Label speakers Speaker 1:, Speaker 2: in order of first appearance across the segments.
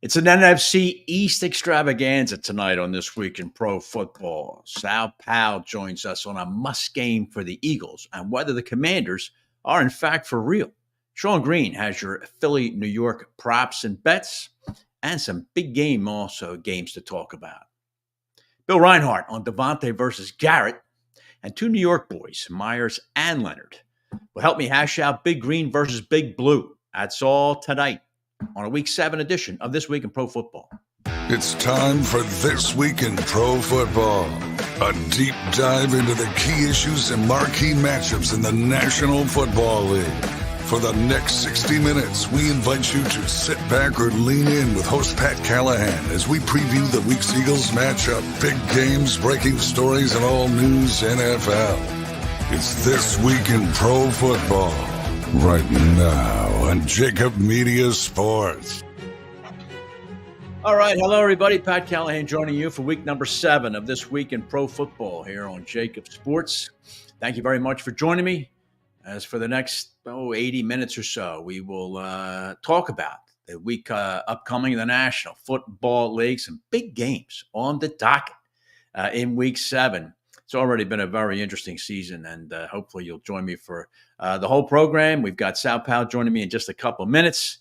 Speaker 1: It's an NFC East extravaganza tonight on This Week in Pro Football. Sal Paolantonio joins us on a must game for the Eagles and whether the Commanders are in fact for real. Sean Green has your Philly, New York props and bets and some big games to talk about. Bill Reinhard on Devontae versus Garrett and two New York boys, Myers and Leonard, will help me hash out Big Green versus Big Blue. That's all tonight on a Week 7 edition of This Week in Pro Football.
Speaker 2: It's time for This Week in Pro Football, a deep dive into the key issues and marquee matchups in the National Football League. For the next 60 minutes, we invite you to sit back or lean in with host Pat Callahan as we preview the week's Eagles matchup, big games, breaking stories, and all news NFL. It's This Week in Pro Football, right now on JAKIB Media Sports.
Speaker 1: All right. Hello, everybody. Pat Callahan joining you for week number 7 of This Week in Pro Football here on JAKIB Sports. Thank you very much for joining me. As for the next 80 minutes or so, we will talk about the week upcoming in the National Football League, some big games on the docket in week 7. It's already been a very interesting season, and hopefully you'll join me for the whole program. We've got Sal Paolantonio joining me in just a couple of minutes.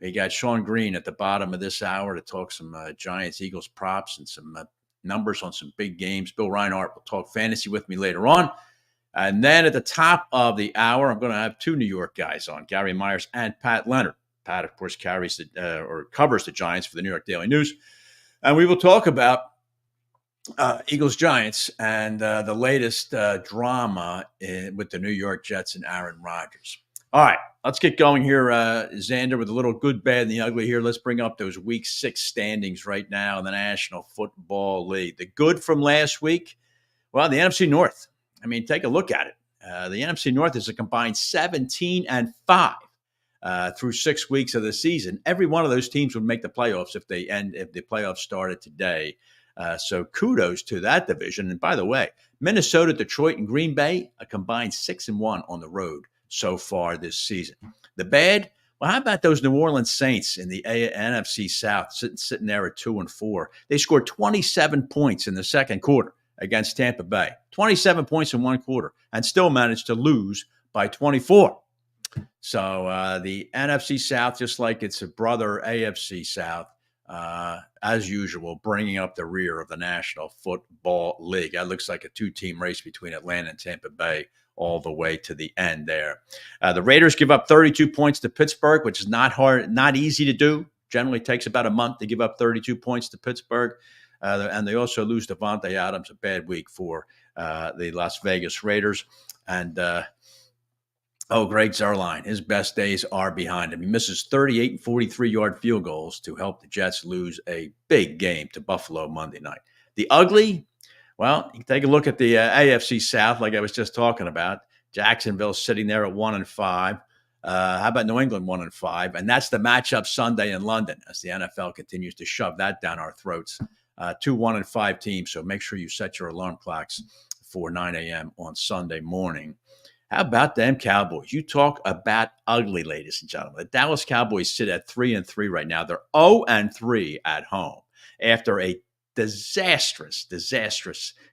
Speaker 1: We got Sean Green at the bottom of this hour to talk some Giants-Eagles props and some numbers on some big games. Bill Reinhard will talk fantasy with me later on. And then at the top of the hour, I'm going to have two New York guys on, Gary Myers and Pat Leonard. Pat, of course, covers the Giants for the New York Daily News. And we will talk about Eagles-Giants and the latest drama with the New York Jets and Aaron Rodgers. All right, let's get going here, Xander, with a little good, bad, and the ugly here. Let's bring up those Week 6 standings right now in the National Football League. The good from last week, well, the NFC North. I mean, take a look at it. The NFC North is a combined 17-5 through 6 weeks of the season. Every one of those teams would make the playoffs if the playoffs started today. So kudos to that division. And by the way, Minnesota, Detroit, and Green Bay, a combined 6-1 on the road so far this season. The bad, well, how about those New Orleans Saints in the NFC South sitting there at 2-4? They scored 27 points in the second quarter against Tampa Bay, 27 points in one quarter, and still managed to lose by 24. So the NFC South, just like its brother AFC South, as usual, bringing up the rear of the National Football League. That looks like a 2-team race between Atlanta and Tampa Bay all the way to the end there. The Raiders give up 32 points to Pittsburgh, which is not easy to do. Generally takes about a month to give up 32 points to Pittsburgh. And they also lose Devontae Adams, a bad week for the Las Vegas Raiders. And, Greg Zuerlein, his best days are behind him. He misses 38 and 43-yard field goals to help the Jets lose a big game to Buffalo Monday night. The ugly, well, you can take a look at the AFC South, like I was just talking about. Jacksonville sitting there at 1-5. How about New England 1-5? And that's the matchup Sunday in London as the NFL continues to shove that down our throats. 2 1-5 teams, so make sure you set your alarm clocks for 9 a.m. on Sunday morning. How about them Cowboys? You talk about ugly, ladies and gentlemen. The Dallas Cowboys sit at 3-3 right now. They're 0-3 at home after a disastrous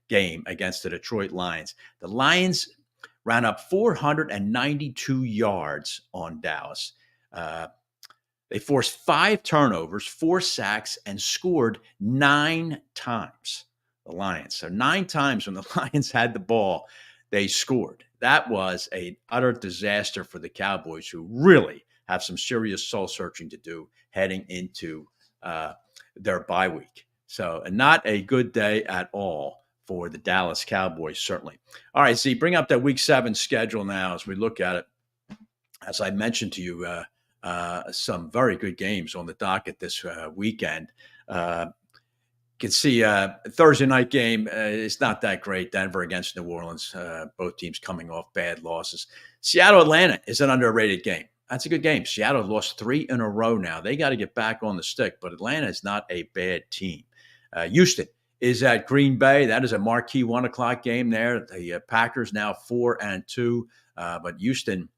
Speaker 1: game against the Detroit Lions. The Lions ran up 492 yards on Dallas. They forced 5 turnovers, 4 sacks, and scored 9 times. The Lions. So 9 times when the Lions had the ball, they scored. That was an utter disaster for the Cowboys, who really have some serious soul searching to do heading into their bye week. So not a good day at all for the Dallas Cowboys, certainly. All right, Z, bring up that Week 7 schedule now as we look at it. As I mentioned to you, some very good games on the docket this weekend. You can see Thursday night game is not that great. Denver against New Orleans, both teams coming off bad losses. Seattle-Atlanta is an underrated game. That's a good game. Seattle lost 3 in a row now. They got to get back on the stick, but Atlanta is not a bad team. Houston is at Green Bay. That is a marquee 1 o'clock game there. The Packers now 4-2, but Houston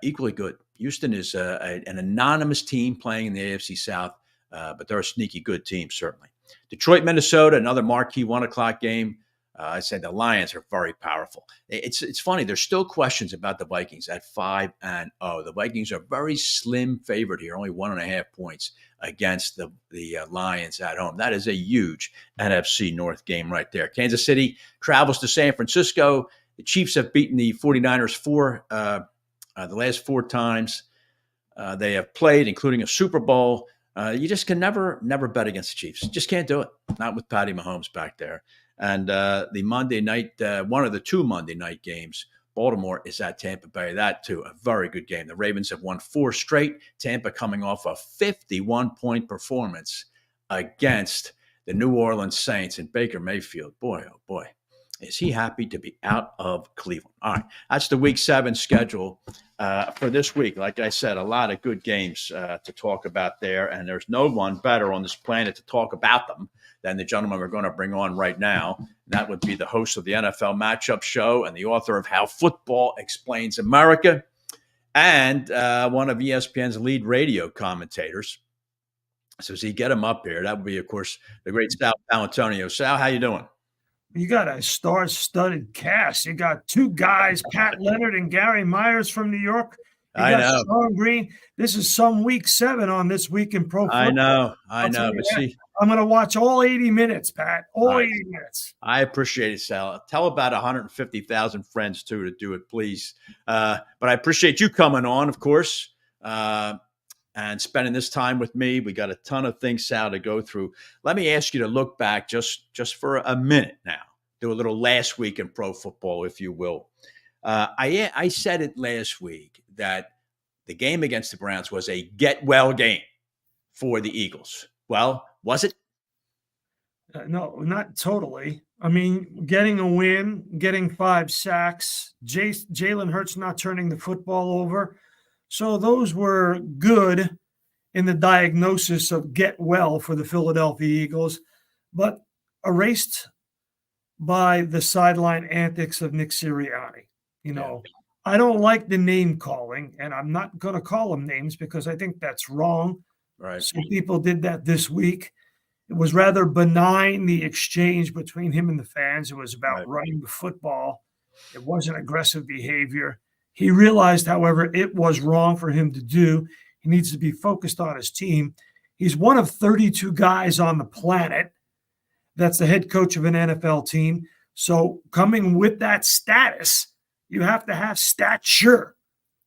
Speaker 1: equally good. Houston is an anonymous team playing in the AFC South. but they're a sneaky good team, certainly. Detroit, Minnesota, another marquee 1 o'clock game. I said the Lions are very powerful. It's funny. There's still questions about the Vikings at 5-0. The Vikings are very slim favored here, only 1.5 points against the Lions at home. That is a huge NFC North game right there. Kansas City travels to San Francisco. The Chiefs have beaten the 49ers the last 4 times they have played, including a Super Bowl. You just can never bet against the Chiefs. Just can't do it. Not with Patty Mahomes back there. And the Monday night, one of the 2 Monday night games, Baltimore is at Tampa Bay. That, too, a very good game. The Ravens have won 4 straight. Tampa coming off a 51-point performance against the New Orleans Saints and Baker Mayfield. Boy, oh boy, is he happy to be out of Cleveland. All right, that's the Week 7 schedule for this week. Like I said, a lot of good games to talk about there, and there's no one better on this planet to talk about them than the gentleman we're going to bring on right now. That would be the host of the NFL Matchup Show and the author of How Football Explains America, and one of ESPN's lead radio commentators. So as you get him up here, that would be, of course, the great Sal Paolantonio. Sal, how you doing?
Speaker 3: You got a star-studded cast. You got 2 guys, Pat Leonard and Gary Myers from New York.
Speaker 1: I know.
Speaker 3: Sean Green. This is some Week 7 on This Week in Pro Football.
Speaker 1: I know. But see,
Speaker 3: I'm going to watch all 80 minutes, Pat. All 80 minutes.
Speaker 1: I appreciate it, Sal. Tell about 150,000 friends, too, to do it, please. But I appreciate you coming on, of course, and spending this time with me. We got a ton of things, Sal, to go through. Let me ask you to look back just for a minute now. Do a little last week in pro football, if you will. I said it last week that the game against the Browns was a get-well game for the Eagles. Well, was it?
Speaker 3: No, not totally. I mean, getting a win, getting 5 sacks, Jalen Hurts not turning the football over. So those were good in the diagnosis of get well for the Philadelphia Eagles, but erased by the sideline antics of Nick Sirianni. I don't like the name calling, and I'm not going to call them names because I think that's wrong.
Speaker 1: Right.
Speaker 3: Some people did that this week. It was rather benign, the exchange between him and the fans. It was about running the football. It wasn't aggressive behavior. He realized, however, it was wrong for him to do. He needs to be focused on his team. He's one of 32 guys on the planet that's the head coach of an NFL team. So coming with that status, you have to have stature.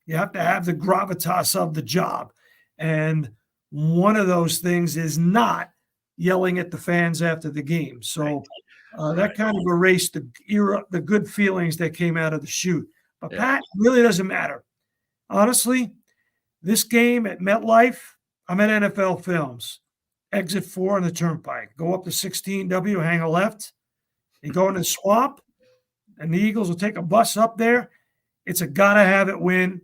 Speaker 3: You have to have the gravitas of the job. And one of those things is not yelling at the fans after the game. So that kind of erased the good feelings that came out of the chute. But Pat, really doesn't matter. Honestly, this game at MetLife, I'm at NFL Films. Exit 4 on the Turnpike. Go up to 16W, hang a left. You go in the swamp, and the Eagles will take a bus up there. It's a gotta-have-it win.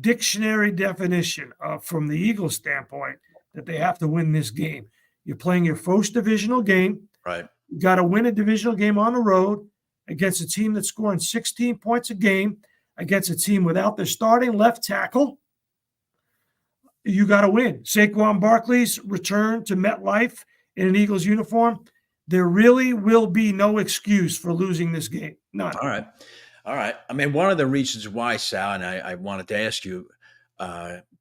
Speaker 3: Dictionary definition from the Eagles' standpoint that they have to win this game. You're playing your first divisional game.
Speaker 1: Right.
Speaker 3: You got to win a divisional game on the road against a team that's scoring 16 points a game, against a team without their starting left tackle. You got to win. Saquon Barkley's return to MetLife in an Eagles uniform, there really will be no excuse for losing this game. None.
Speaker 1: All right. I mean, one of the reasons why, Sal, and I wanted to ask you,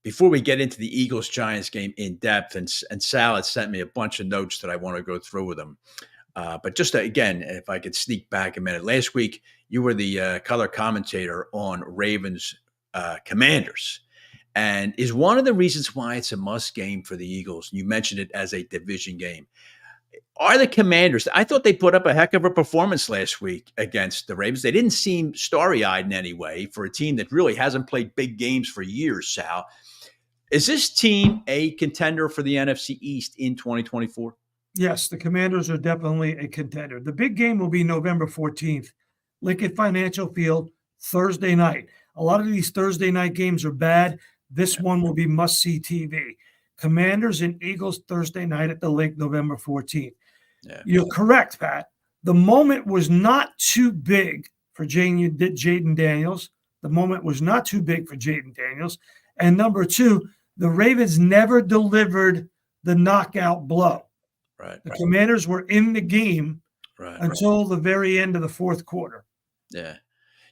Speaker 1: before we get into the Eagles-Giants game in depth, and Sal had sent me a bunch of notes that I want to go through with him. But just again, if I could sneak back a minute. Last week, you were the color commentator on Ravens Commanders. And is one of the reasons why it's a must game for the Eagles. You mentioned it as a division game. Are the Commanders, I thought they put up a heck of a performance last week against the Ravens. They didn't seem starry-eyed in any way for a team that really hasn't played big games for years, Sal. Is this team a contender for the NFC East in 2024?
Speaker 3: Yes, the Commanders are definitely a contender. The big game will be November 14th, Lincoln Financial Field, Thursday night. A lot of these Thursday night games are bad. This one will be must-see TV. Commanders and Eagles Thursday night at the Link, November 14th. Yeah. You're correct, Pat. The moment was not too big for Jaden Daniels. The moment was not too big for Jaden Daniels. And number two, the Ravens never delivered the knockout blow.
Speaker 1: Right.
Speaker 3: The Commanders were in the game until the very end of the fourth quarter.
Speaker 1: Yeah.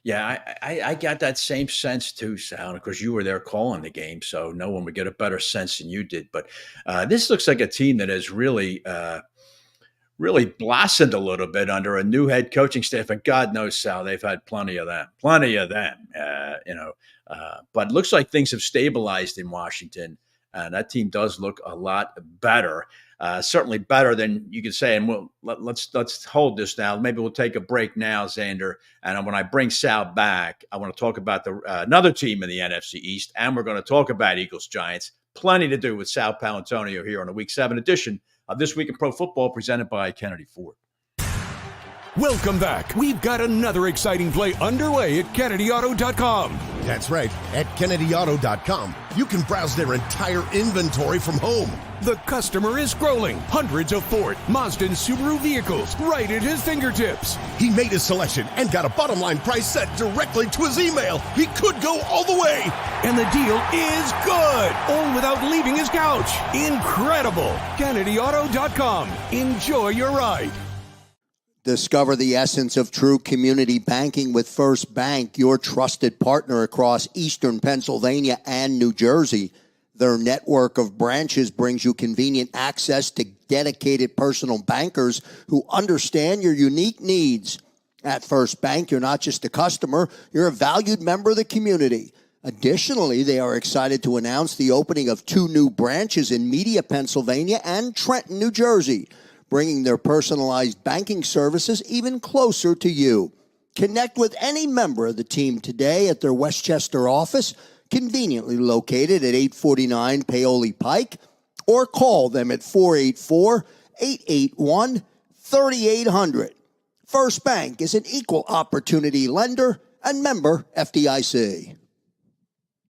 Speaker 1: Yeah, I got that same sense too, Sal. Of course, you were there calling the game, so no one would get a better sense than you did. But this looks like a team that has really blossomed a little bit under a new head coaching staff. And God knows, Sal, they've had plenty of them. But it looks like things have stabilized in Washington. And that team does look a lot better. Certainly better than you could say. And let's hold this now. Maybe we'll take a break now, Xander. And when I bring Sal back, I want to talk about another team in the NFC East, and we're going to talk about Eagles Giants. Plenty to do with Sal Paolantonio here on the Week 7 edition of This Week in Pro Football, presented by Kennedy Ford.
Speaker 4: Welcome back. We've got another exciting play underway at KennedyAuto.com.
Speaker 5: That's right. At KennedyAuto.com, you can browse their entire inventory from home.
Speaker 4: The customer is scrolling hundreds of Ford, Mazda, and Subaru vehicles right at his fingertips.
Speaker 5: He made his selection and got a bottom line price set directly to his email. He could go all the way.
Speaker 4: And the deal is good, all without leaving his couch. Incredible. KennedyAuto.com. Enjoy your ride.
Speaker 6: Discover the essence of true community banking with First Bank, your trusted partner across Eastern Pennsylvania and New Jersey. Their network of branches brings you convenient access to dedicated personal bankers who understand your unique needs. At First Bank, you're not just a customer, you're a valued member of the community. Additionally, they are excited to announce the opening of 2 new branches in Media, Pennsylvania and Trenton, New Jersey, bringing their personalized banking services even closer to you. Connect with any member of the team today at their Westchester office, conveniently located at 849 Paoli Pike, or call them at 484-881-3800. First Bank is an equal opportunity lender and member FDIC.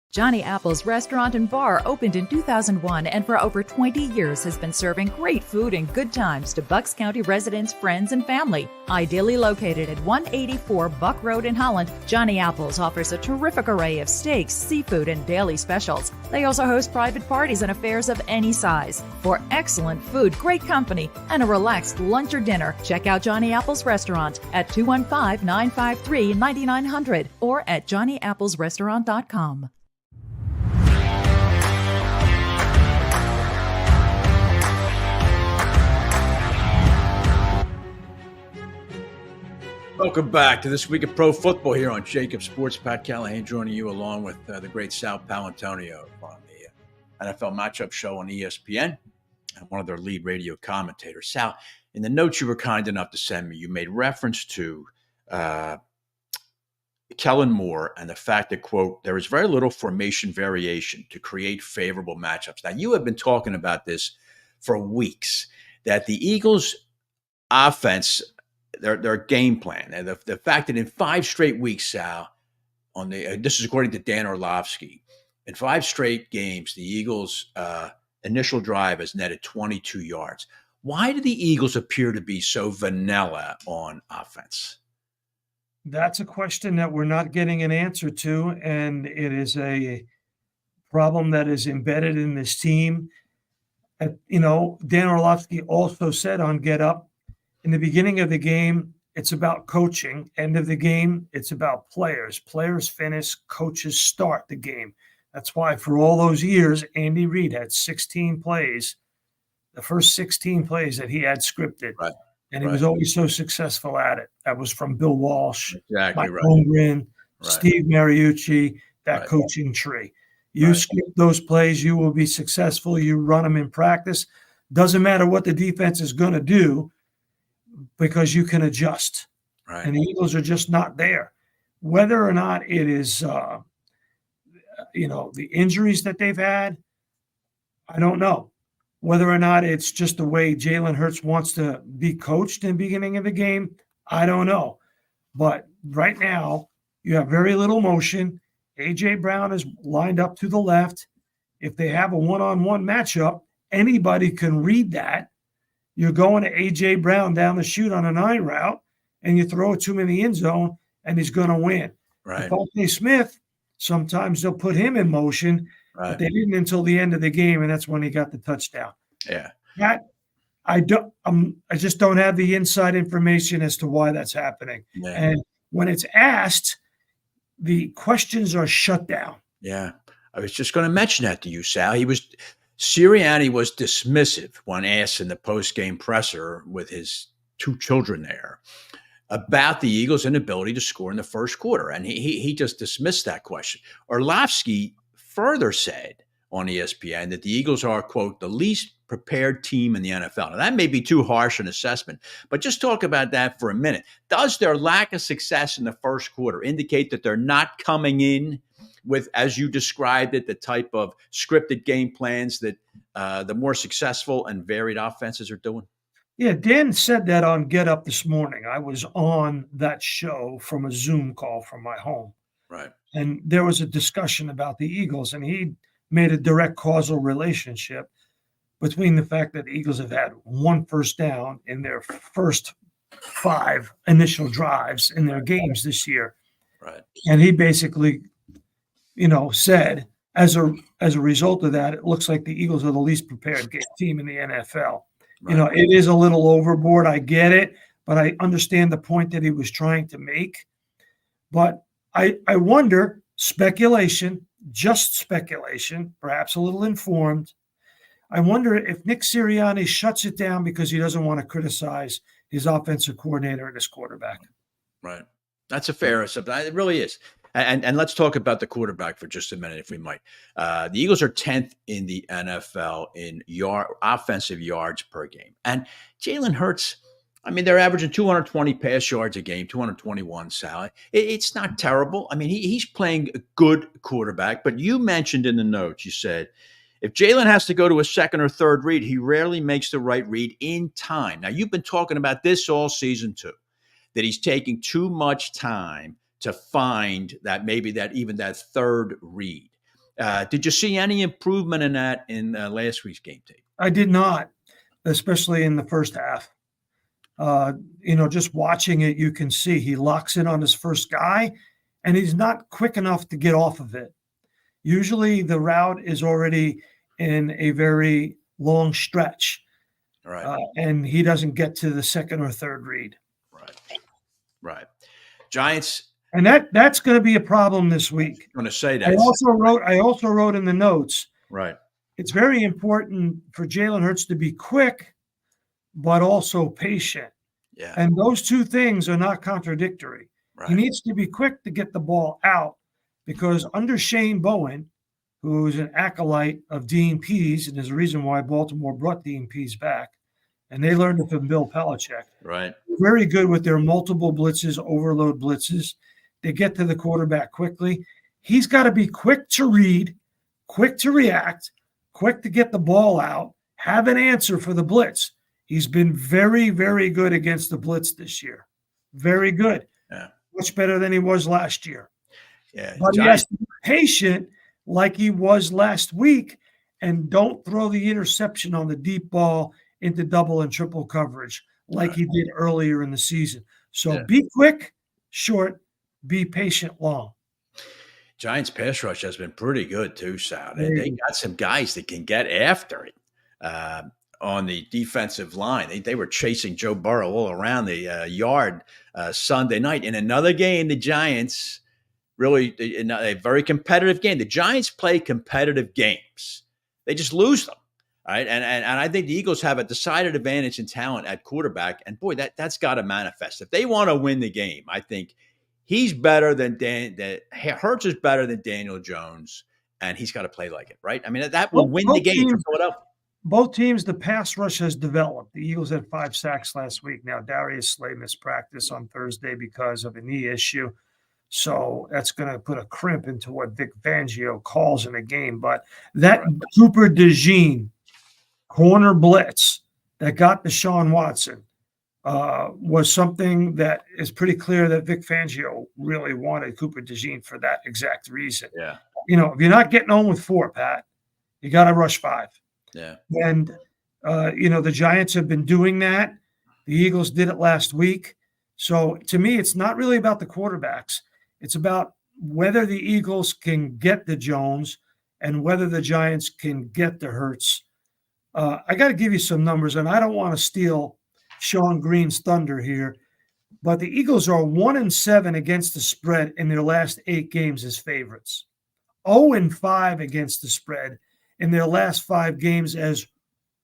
Speaker 7: Johnny Apple's restaurant and bar opened in 2001 and for over 20 years has been serving great food and good times to Bucks County residents, friends, and family. Ideally located at 184 Buck Road in Holland, Johnny Apple's offers a terrific array of steaks, seafood, and daily specials. They also host private parties and affairs of any size. For excellent food, great company, and a relaxed lunch or dinner, check out Johnny Apple's restaurant at 215-953-9900 or at johnnyapplesrestaurant.com.
Speaker 1: Welcome back to This Week of Pro Football here on JAKIB Sports. Pat Callahan joining you along with the great Sal Paolantonio on the NFL Matchup Show on ESPN and one of their lead radio commentators. Sal, in the notes you were kind enough to send me, you made reference to Kellen Moore and the fact that, quote, there is very little formation variation to create favorable matchups. Now, you have been talking about this for weeks, that the Eagles' offense – their game plan, and the fact that in 5 straight weeks, Sal, this is according to Dan Orlovsky, in 5 straight games, the Eagles' initial drive has netted 22 yards. Why do the Eagles appear to be so vanilla on offense?
Speaker 3: That's a question that we're not getting an answer to, and it is a problem that is embedded in this team. Dan Orlovsky also said on Get Up, in the beginning of the game, it's about coaching. End of the game, it's about players. Players finish, coaches start the game. That's why for all those years, Andy Reid had 16 plays, the first 16 plays that he had scripted.
Speaker 1: Right.
Speaker 3: And he was always so successful at it. That was from Bill Walsh,
Speaker 1: exactly
Speaker 3: Mike Holmgren, Steve Mariucci, that coaching tree. You script those plays, you will be successful. You run them in practice. Doesn't matter what the defense is going to do, because you can adjust. Right. And the Eagles are just not there. Whether or not it is, the injuries that they've had, I don't know. Whether or not it's just the way Jalen Hurts wants to be coached in the beginning of the game, I don't know. But right now, you have very little motion. A.J. Brown is lined up to the left. If they have a one-on-one matchup, anybody can read that. You're going to A.J. Brown down the chute on a 9 route, and you throw it to him in the end zone, and he's going to win.
Speaker 1: Right.
Speaker 3: Devontae Smith, sometimes they'll put him in motion, but they didn't until the end of the game, and that's when he got the touchdown.
Speaker 1: Yeah.
Speaker 3: That I just don't have the inside information as to why that's happening.
Speaker 1: Yeah.
Speaker 3: And when it's asked, the questions are shut down.
Speaker 1: Yeah. I was just going to mention that to you, Sal. Sirianni was dismissive when asked in the post-game presser with his two children there about the Eagles' inability to score in the first quarter. And he just dismissed that question. Orlovsky further said on ESPN that the Eagles are, quote, the least prepared team in the NFL. Now, that may be too harsh an assessment, but just talk about that for a minute. Does their lack of success in the first quarter indicate that they're not coming in with, as you described it, the type of scripted game plans that the more successful and varied offenses are doing?
Speaker 3: Yeah, Dan said that on Get Up this morning. I was on that show from a Zoom call from my home.
Speaker 1: Right.
Speaker 3: And there was a discussion about the Eagles, and he made a direct causal relationship between the fact that the Eagles have had one first down in their first 5 initial drives in their games this year.
Speaker 1: Right.
Speaker 3: And he basically, said as a result of that, it looks like the Eagles are the least prepared team in the NFL. Right. It is a little overboard. I get it, but I understand the point that he was trying to make. But I wonder, just speculation, perhaps a little informed, I wonder if Nick Sirianni shuts it down because he doesn't want to criticize his offensive coordinator and his quarterback.
Speaker 1: Right. That's a fair assessment. It really is. And let's talk about the quarterback for just a minute, if we might. The Eagles are 10th in the NFL in offensive yards per game. And Jalen Hurts, they're averaging 220 pass yards a game, 221, Sal. It's not terrible. He's playing a good quarterback. But you mentioned in the notes, you said, if Jalen has to go to a second or third read, he rarely makes the right read in time. Now, you've been talking about this all season too, that he's taking too much time to find that third read. Did you see any improvement in that in last week's game tape?
Speaker 3: I did not, especially in the first half. Just watching it, you can see he locks in on his first guy, and he's not quick enough to get off of it. Usually the route is already in a very long stretch,
Speaker 1: right?
Speaker 3: And he doesn't get to the second or third read.
Speaker 1: Right. Giants.
Speaker 3: And that's going to be a problem this week.
Speaker 1: I'm going to say that.
Speaker 3: I also wrote in the notes.
Speaker 1: Right.
Speaker 3: It's very important for Jalen Hurts to be quick, but also patient.
Speaker 1: Yeah.
Speaker 3: And those two things are not contradictory. Right. He needs to be quick to get the ball out because under Shane Bowen, who's an acolyte of Dean Pease, and there's a reason why Baltimore brought Dean Pease back, and they learned it from Bill Belichick.
Speaker 1: Right.
Speaker 3: Very good with their multiple blitzes, overload blitzes. They get to the quarterback quickly. He's got to be quick to read, quick to react, quick to get the ball out, have an answer for the blitz. He's been very, very good against the blitz this year. Very good.
Speaker 1: Yeah.
Speaker 3: Much better than he was last year.
Speaker 1: Yeah.
Speaker 3: But he has to be patient like he was last week and don't throw the interception on the deep ball into double and triple coverage like he did earlier in the season. So be quick, short, be patient, long.
Speaker 1: Giants pass rush has been pretty good too, Sal. They got some guys that can get after it on the defensive line. They were chasing Joe Burrow all around the yard Sunday night. In another game, the Giants really in a very competitive game. The Giants play competitive games. They just lose them. All right. And I think the Eagles have a decided advantage in talent at quarterback. And boy, that's got to manifest. If they want to win the game, I think he's better than Hurts is better than Daniel Jones, and he's got to play like it, right? That will win the game for Philadelphia.
Speaker 3: Both teams, the pass rush has developed. The Eagles had 5 sacks last week. Now, Darius Slay missed practice on Thursday because of a knee issue. So that's going to put a crimp into what Vic Fangio calls in a game. But that Cooper DeJean corner blitz that got Deshaun Watson was something that is pretty clear that Vic Fangio really wanted Cooper DeJean for that exact reason.
Speaker 1: Yeah.
Speaker 3: If you're not getting home with 4, Pat, you got to rush 5.
Speaker 1: Yeah.
Speaker 3: And, the Giants have been doing that. The Eagles did it last week. So to me, it's not really about the quarterbacks. It's about whether the Eagles can get the Jones and whether the Giants can get the Hurts I got to give you some numbers, and I don't want to steal Sean Green's thunder here, but the Eagles are 1-7 against the spread in their last 8 games as favorites, 0-5 against the spread in their last 5 games as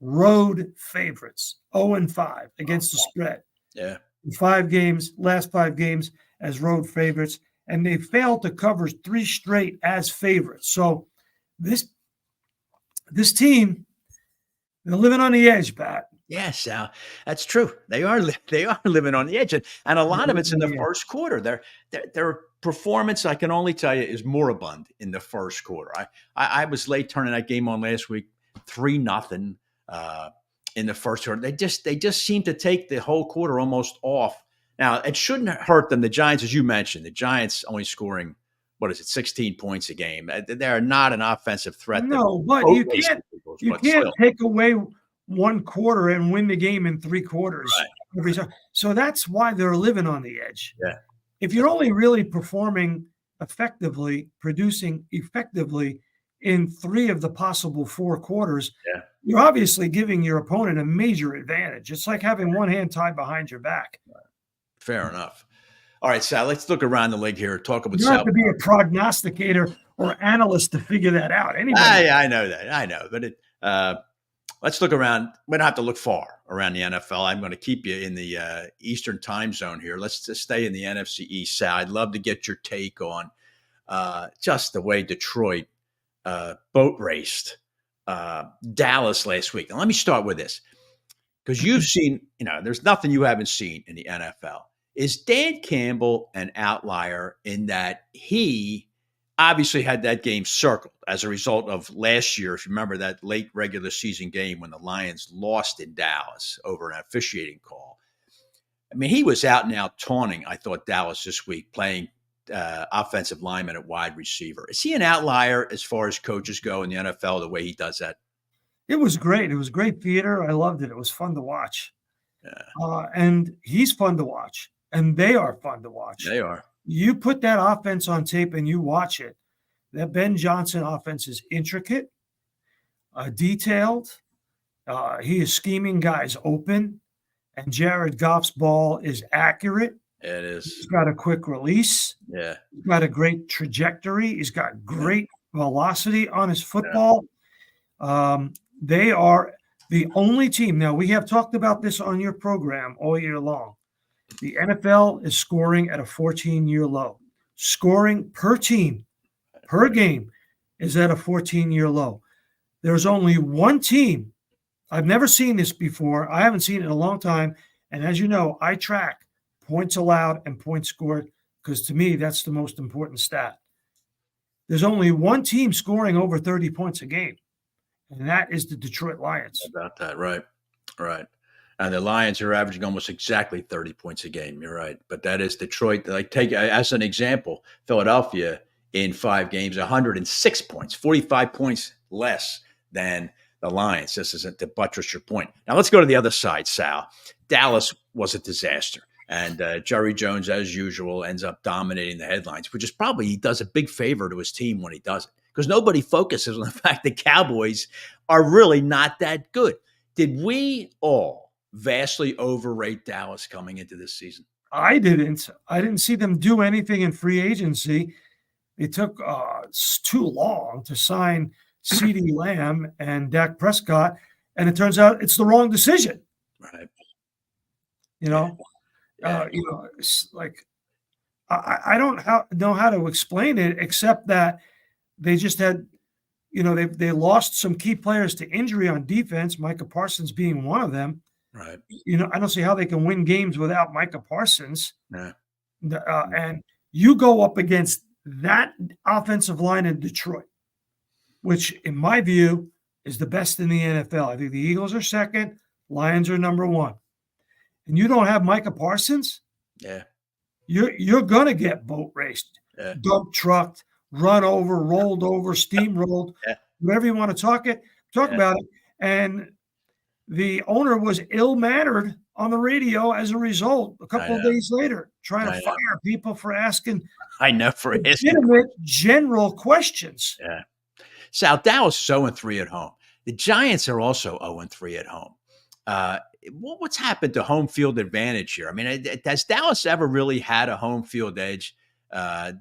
Speaker 3: road favorites, 0-5 against the spread.
Speaker 1: Yeah.
Speaker 3: 5 games, last 5 games as road favorites, and they failed to cover 3 straight as favorites. So this team, they're living on the edge, Pat.
Speaker 1: Yes, Sal, that's true. They are living on the edge, and a lot of it's in the first quarter. Their performance, I can only tell you, is moribund in the first quarter. I was late turning that game on last week, 3-0 in the first quarter. They just seem to take the whole quarter almost off. Now, it shouldn't hurt them. The Giants, as you mentioned, the Giants only scoring, 16 points a game. They're not an offensive threat.
Speaker 3: No, but you can't take away one quarter and win the game in 3 quarters every time. So that's why they're living on the edge.
Speaker 1: Yeah.
Speaker 3: If you're only really producing effectively in 3 of the possible 4 quarters, you're obviously giving your opponent a major advantage. It's like having one hand tied behind your back.
Speaker 1: Fair enough. All right, Sal, let's look around the league here. Talk about
Speaker 3: you don't have to be a prognosticator or analyst to figure that out.
Speaker 1: I know that. I know. But let's look around. We don't have to look far around the NFL. I'm going to keep you in the Eastern time zone here. Let's just stay in the NFC East, Sal. I'd love to get your take on just the way Detroit boat raced Dallas last week. And let me start with this, because you've seen, there's nothing you haven't seen in the NFL. Is Dan Campbell an outlier in that he obviously had that game circled as a result of last year, if you remember that late regular season game when the Lions lost in Dallas over an officiating call? I mean, he was out and out taunting, I thought, Dallas this week, playing offensive lineman at wide receiver. Is he an outlier as far as coaches go in the NFL, the way he does that?
Speaker 3: It was great. It was great theater. I loved it. It was fun to watch.
Speaker 1: Yeah.
Speaker 3: And he's fun to watch. And they are fun to watch.
Speaker 1: They are.
Speaker 3: You put that offense on tape and you watch it. That Ben Johnson offense is intricate, detailed. He is scheming guys open. And Jared Goff's ball is accurate.
Speaker 1: It is.
Speaker 3: He's got a quick release.
Speaker 1: Yeah.
Speaker 3: He's got a great trajectory. He's got great velocity on his football. They are the only team. Now, we have talked about this on your program all year long. The NFL is scoring at a 14-year low. Scoring per team, per game, is at a 14-year low. There's only one team. I've never seen this before. I haven't seen it in a long time. And as you know, I track points allowed and points scored because to me, that's the most important stat. There's only one team scoring over 30 points a game, and that is the Detroit Lions.
Speaker 1: About that, right. And the Lions are averaging almost exactly 30 points a game. You're right. But that is Detroit. Like, take as an example, Philadelphia in 5 games, 106 points, 45 points less than the Lions. This isn't to buttress your point. Now let's go to the other side, Sal. Dallas was a disaster. And Jerry Jones, as usual, ends up dominating the headlines, which is probably he does a big favor to his team when he does it, because nobody focuses on the fact that Cowboys are really not that good. Did we all vastly overrate Dallas coming into this season?
Speaker 3: I didn't see them do anything in free agency. It took too long to sign CeeDee Lamb and Dak Prescott, and it turns out it's the wrong decision.
Speaker 1: Right.
Speaker 3: It's like I don't know how to explain it except that they just had, they lost some key players to injury on defense, Micah Parsons being one of them.
Speaker 1: Right.
Speaker 3: I don't see how they can win games without Micah Parsons.
Speaker 1: Yeah.
Speaker 3: And you go up against that offensive line in Detroit, which in my view is the best in the NFL. I think the Eagles are second, Lions are number 1. And you don't have Micah Parsons, you're going to get boat raced, dump trucked, run over, rolled over, steamrolled, whatever you want to talk about it. And the owner was ill-mannered on the radio as a result a couple of days later, trying to fire people for asking legitimate general questions.
Speaker 1: Yeah. Sal, Dallas is 0-3 at home. The Giants are also 0-3 at home. What's happened to home field advantage here? I mean, has Dallas ever really had a home field edge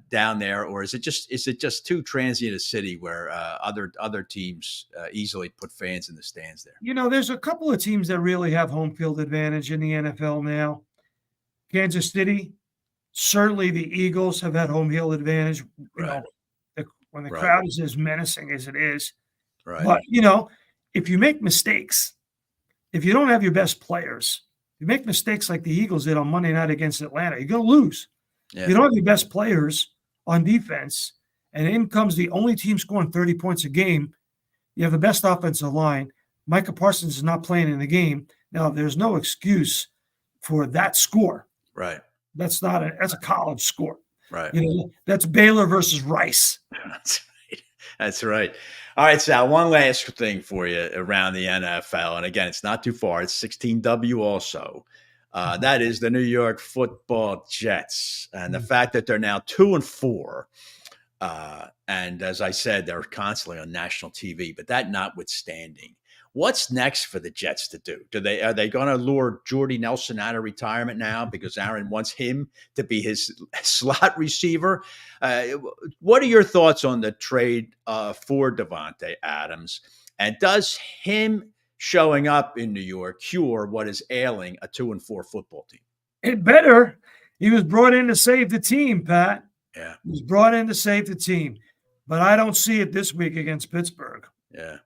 Speaker 1: down there, or is it just too transient a city where other teams easily put fans in the stands there?
Speaker 3: You know, there's a couple of teams that really have home field advantage in the NFL now. Kansas City, certainly the Eagles have had home field advantage. You know, when the crowd is as menacing as it is.
Speaker 1: Right.
Speaker 3: But, you know, if you make mistakes, if you don't have your best players, you make mistakes like the Eagles did on Monday night against Atlanta, you're going to lose. Yeah. You don't have your best players on defense, and in comes the only team scoring 30 points a game. You have the best offensive line. Micah Parsons is not playing in the game. Now, there's no excuse for that score.
Speaker 1: Right.
Speaker 3: That's a college score.
Speaker 1: Right.
Speaker 3: You know, that's Baylor versus Rice.
Speaker 1: That's right. That's right. All right, Sal, one last thing for you around the NFL. And again, it's not too far. It's 16W also. That is the New York Football Jets. And the fact that they're now 2-4. And as I said, they're constantly on national TV. But that notwithstanding, what's next for the Jets to do? Are they going to lure Jordy Nelson out of retirement now because Aaron wants him to be his slot receiver? What are your thoughts on the trade for Davante Adams? And does him showing up in New York cure what is ailing a 2-4 football team?
Speaker 3: It better. He was brought in to save the team, Pat.
Speaker 1: Yeah.
Speaker 3: He was brought in to save the team. But I don't see it this week against Pittsburgh.
Speaker 1: Yeah.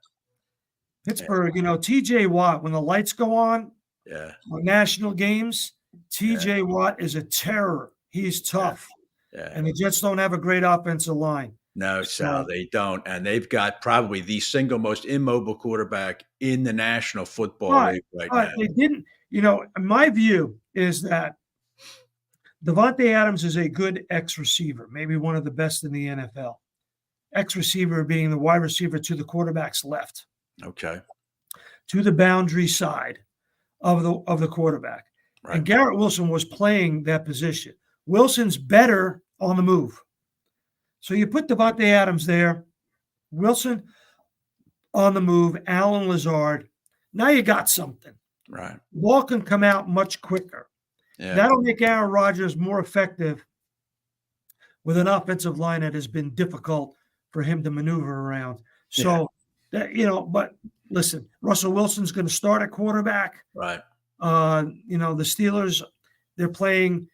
Speaker 3: Pittsburgh, you know, TJ Watt, when the lights go on on national games, TJ Watt is a terror. He's tough.
Speaker 1: Yeah.
Speaker 3: And the Jets don't have a great offensive line.
Speaker 1: No, Sal, they don't. And they've got probably the single most immobile quarterback in the National Football League right now.
Speaker 3: They didn't, you know, my view is that Davante Adams is a good X-receiver, maybe one of the best in the NFL. X-receiver being the wide receiver to the quarterback's left.
Speaker 1: Okay.
Speaker 3: To the boundary side of the quarterback. Right. And Garrett Wilson was playing that position. Wilson's better on the move. So you put Davante Adams there, Wilson on the move, Allen Lazard. Now you got something.
Speaker 1: Right.
Speaker 3: Ball can come out much quicker. Yeah. That'll make Aaron Rodgers more effective with an offensive line that has been difficult for him to maneuver around. So, but listen, Russell Wilson's going to start at quarterback.
Speaker 1: Right.
Speaker 3: You know, the Steelers, they're playing,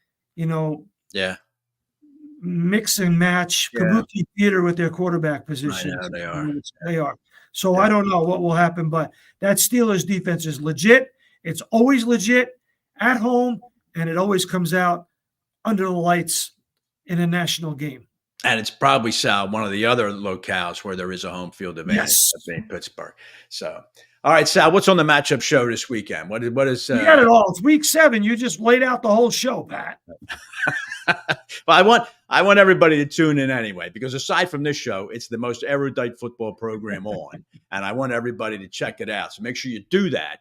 Speaker 3: mix and match kabuki theater with their quarterback positions.
Speaker 1: I know
Speaker 3: they are. So I don't know what will happen, but that Steelers defense is legit. It's always legit at home, and it always comes out under the lights in a national game.
Speaker 1: And it's probably, Sal, one of the other locales where there is a home field advantage, being Pittsburgh. So, all right, Sal, what's on the matchup show this weekend? What is?
Speaker 3: You got it all. It's week 7. You just laid out the whole show, Pat.
Speaker 1: Well, I want everybody to tune in anyway, because aside from this show, it's the most erudite football program on, and I want everybody to check it out. So make sure you do that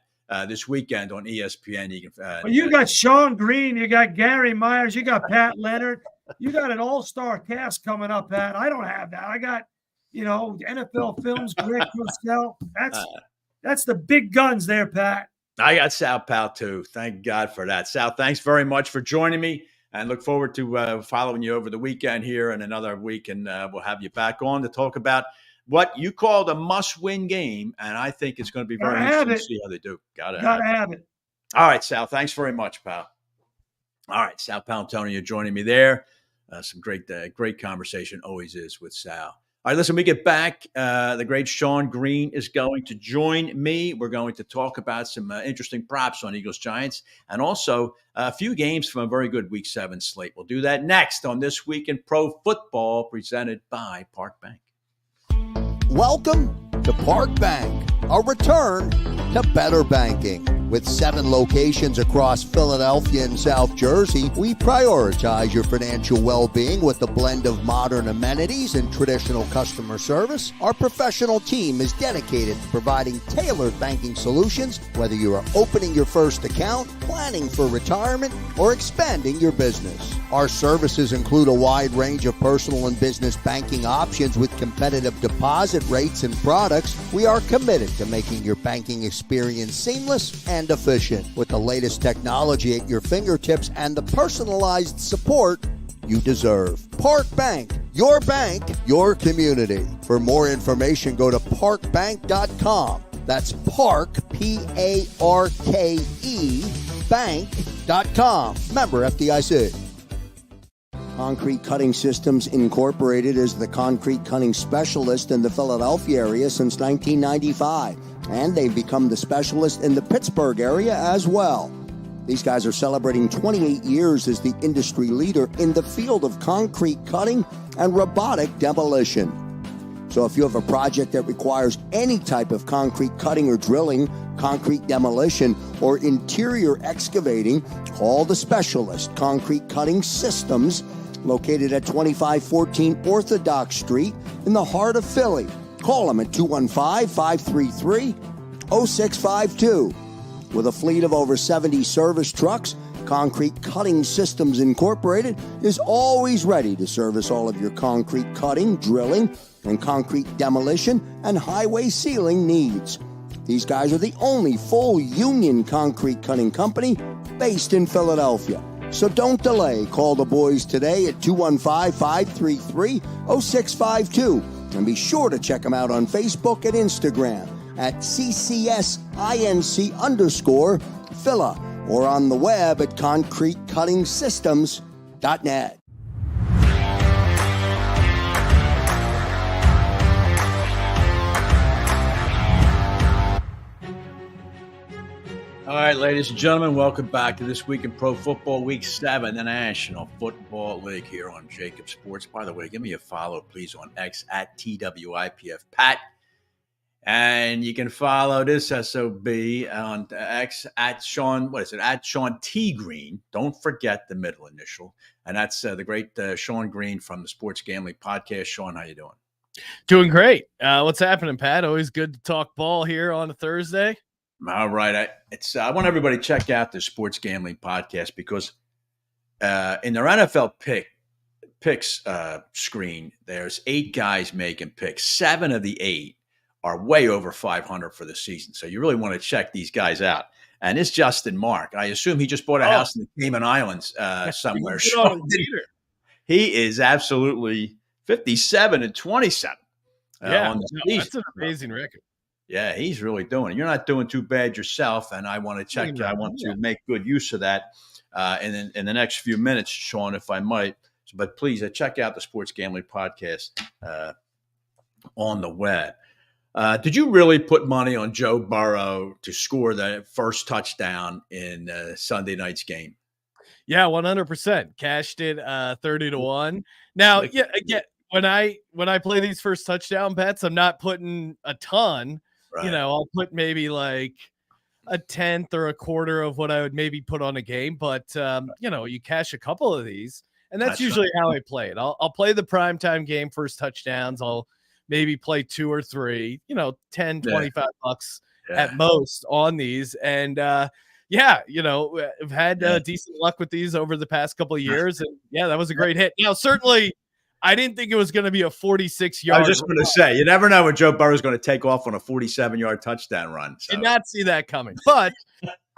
Speaker 1: this weekend on ESPN. You can.
Speaker 3: You got Sean Green, you got Gary Myers, you got Pat Leonard. You got an all-star cast coming up, Pat. I don't have that. I got, NFL Films, Greg Cosell. That's the big guns there, Pat.
Speaker 1: I got Sal Pal, too. Thank God for that. Sal, thanks very much for joining me, and look forward to following you over the weekend here and another week, and we'll have you back on to talk about what you called a must-win game, and I think it's going to be very interesting to see how they do. Gotta have it. All right, Sal. Thanks very much, pal. All right, Sal Paolantonio joining me there. Some great conversation always is with Sal. All right, listen, we get back. The great Sean Green is going to join me. We're going to talk about some interesting props on Eagles Giants and also a few games from a very good Week 7 slate. We'll do that next on This Week in Pro Football, presented by Park Bank.
Speaker 6: Welcome to Park Bank, a return to better banking. With 7 locations across Philadelphia and South Jersey, we prioritize your financial well-being with a blend of modern amenities and traditional customer service. Our professional team is dedicated to providing tailored banking solutions, whether you are opening your first account, planning for retirement, or expanding your business. Our services include a wide range of personal and business banking options with competitive deposit rates and products. We are committed to to making your banking experience seamless and efficient with the latest technology at your fingertips and the personalized support you deserve. Park Bank, your community. For more information, go to parkbank.com. That's Park, P-A-R-K-E, bank.com. Member FDIC. Concrete Cutting Systems Incorporated is the concrete cutting specialist in the Philadelphia area since 1995, and they've become the specialist in the Pittsburgh area as well. These guys are celebrating 28 years as the industry leader in the field of concrete cutting and robotic demolition. So if you have a project that requires any type of concrete cutting or drilling, concrete demolition, or interior excavating, call the specialist, Concrete Cutting Systems, located at 2514 Orthodox Street in the heart of Philly. Call them at 215-533-0652. With a fleet of over 70 service trucks, Concrete Cutting Systems Incorporated is always ready to service all of your concrete cutting, drilling, and concrete demolition and highway sealing needs. These guys are the only full union concrete cutting company based in Philadelphia. So don't delay. Call the boys today at 215-533-0652. And be sure to check them out on Facebook and Instagram at CCSINC_Phila or on the web at concretecuttingsystems.net.
Speaker 1: All right, ladies and gentlemen, welcome back to This Week in Pro Football, Week 7, the National Football League here on JAKIB Sports. By the way, give me a follow, please, on X at TWIPF Pat. And you can follow this SOB on X at Sean, at Sean T. Green. Don't forget the middle initial. And that's the great Sean Green from the Sports Gambling Podcast. Sean, how you doing?
Speaker 8: Doing great. What's happening, Pat? Always good to talk ball here on a Thursday.
Speaker 1: All right. I want everybody to check out the Sports Gambling Podcast because in their NFL picks screen, there's 8 guys making picks. 7 of the 8 are way over 500 for the season. So you really want to check these guys out. And it's Justin Mark. I assume he just bought a house in the Cayman Islands somewhere. He is absolutely 57-27 on the season.
Speaker 8: That's an amazing record.
Speaker 1: Yeah, he's really doing it. You're not doing too bad yourself, and I want to check. I want to make good use of that in the next few minutes, Sean, if I might. But please check out the Sports Gambling Podcast on the web. Did you really put money on Joe Burrow to score the first touchdown in Sunday night's game?
Speaker 8: Yeah, 100%. Cashed it 30-1. Now, again, when I play these first touchdown bets, I'm not putting a ton. Right. I'll put maybe like a tenth or a quarter of what I would maybe put on a game. But, you cash a couple of these, and that's usually how I play it. I'll play the primetime game first touchdowns. I'll maybe play 2 or 3, 10, 25 bucks at most on these. And, I've had decent luck with these over the past couple of years. And, that was a great hit. Certainly – I didn't think it was going to be a 46-yard.
Speaker 1: I was just going to say, you never know when Joe Burrow is going to take off on a 47-yard touchdown run. So.
Speaker 8: Did not see that coming. But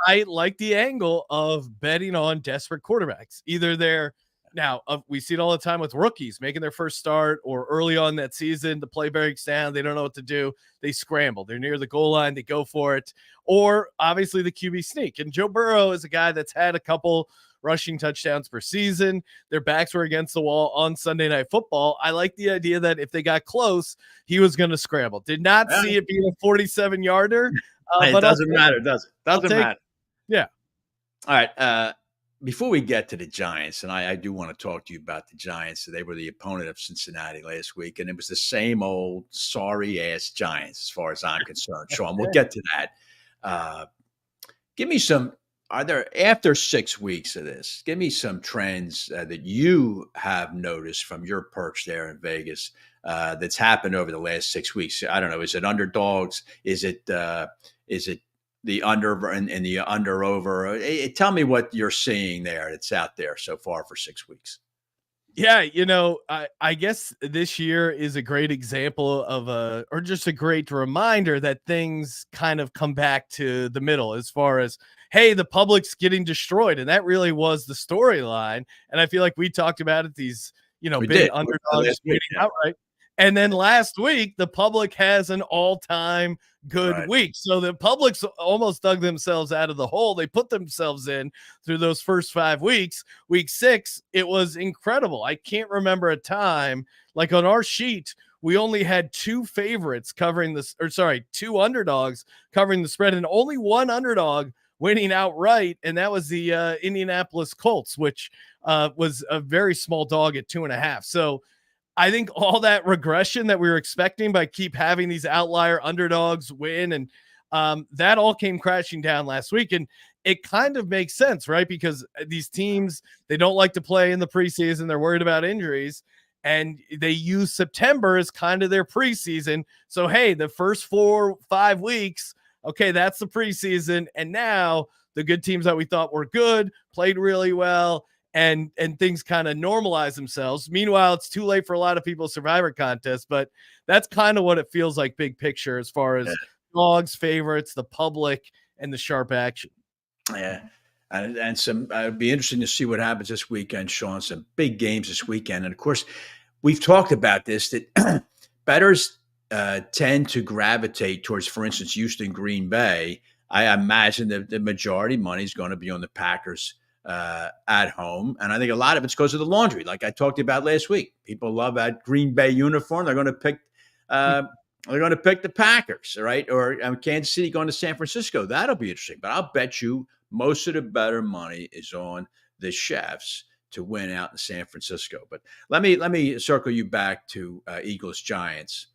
Speaker 8: I like the angle of betting on desperate quarterbacks. Either they're now we see it all the time with rookies making their first start or early on that season, the play breaks down. They don't know what to do. They scramble. They're near the goal line. They go for it. Or obviously the QB sneak. And Joe Burrow is a guy that's had a couple rushing touchdowns per season. Their backs were against the wall on Sunday Night Football. I like the idea that if they got close, he was going to scramble. Did not see it being a 47-yarder.
Speaker 1: It doesn't matter, does it? Doesn't matter.
Speaker 8: Yeah.
Speaker 1: All right. Before we get to the Giants, and I do want to talk to you about the Giants. They were the opponent of Cincinnati last week, and it was the same old sorry-ass Giants as far as I'm concerned. Sean, we'll get to that. Give me some – after 6 weeks of this, give me some trends that you have noticed from your perch there in Vegas that's happened over the last 6 weeks. I don't know. Is it underdogs? Is it the under and the under over? Tell me what you're seeing there that's out there so far for 6 weeks.
Speaker 8: Yeah, I guess this year is a great example of or just a great reminder that things kind of come back to the middle as far as, hey, the public's getting destroyed. And that really was the storyline. And I feel like we talked about it, these,
Speaker 1: We
Speaker 8: big
Speaker 1: did.
Speaker 8: underdogs winning outright. And then last week, the public has an all-time good week. So the public's almost dug themselves out of the hole they put themselves in through those first 5 weeks. Week 6, it was incredible. I can't remember a time, like on our sheet, we only had 2 favorites covering this, or sorry, 2 underdogs covering the spread, and only 1 underdog winning outright, and that was the Indianapolis Colts, which was a very small dog at 2.5. So I think all that regression that we were expecting by keep having these outlier underdogs win, and that all came crashing down last week. And it kind of makes sense, right? Because these teams, they don't like to play in the preseason. They're worried about injuries, and they use September as kind of their preseason. So, hey, the first 4-5 weeks, okay, that's the preseason. And now the good teams that we thought were good played really well, and things kind of normalize themselves. Meanwhile, it's too late for a lot of people's Survivor contest, but that's kind of what it feels like big picture as far as dogs, favorites, the public, and the sharp action.
Speaker 1: Yeah. And some, it'd be interesting to see what happens this weekend, Sean. Some big games this weekend. And of course, we've talked about this, that bettors tend to gravitate towards, for instance, Houston, Green Bay. I imagine that the majority money is going to be on the Packers at home. And I think a lot of it's because of the laundry, like I talked about last week. People love that Green Bay uniform. They're going to pick the Packers, right? Or Kansas City going to San Francisco. That'll be interesting. But I'll bet you most of the better money is on the Chefs to win out in San Francisco. But let me circle you back to Eagles Giants,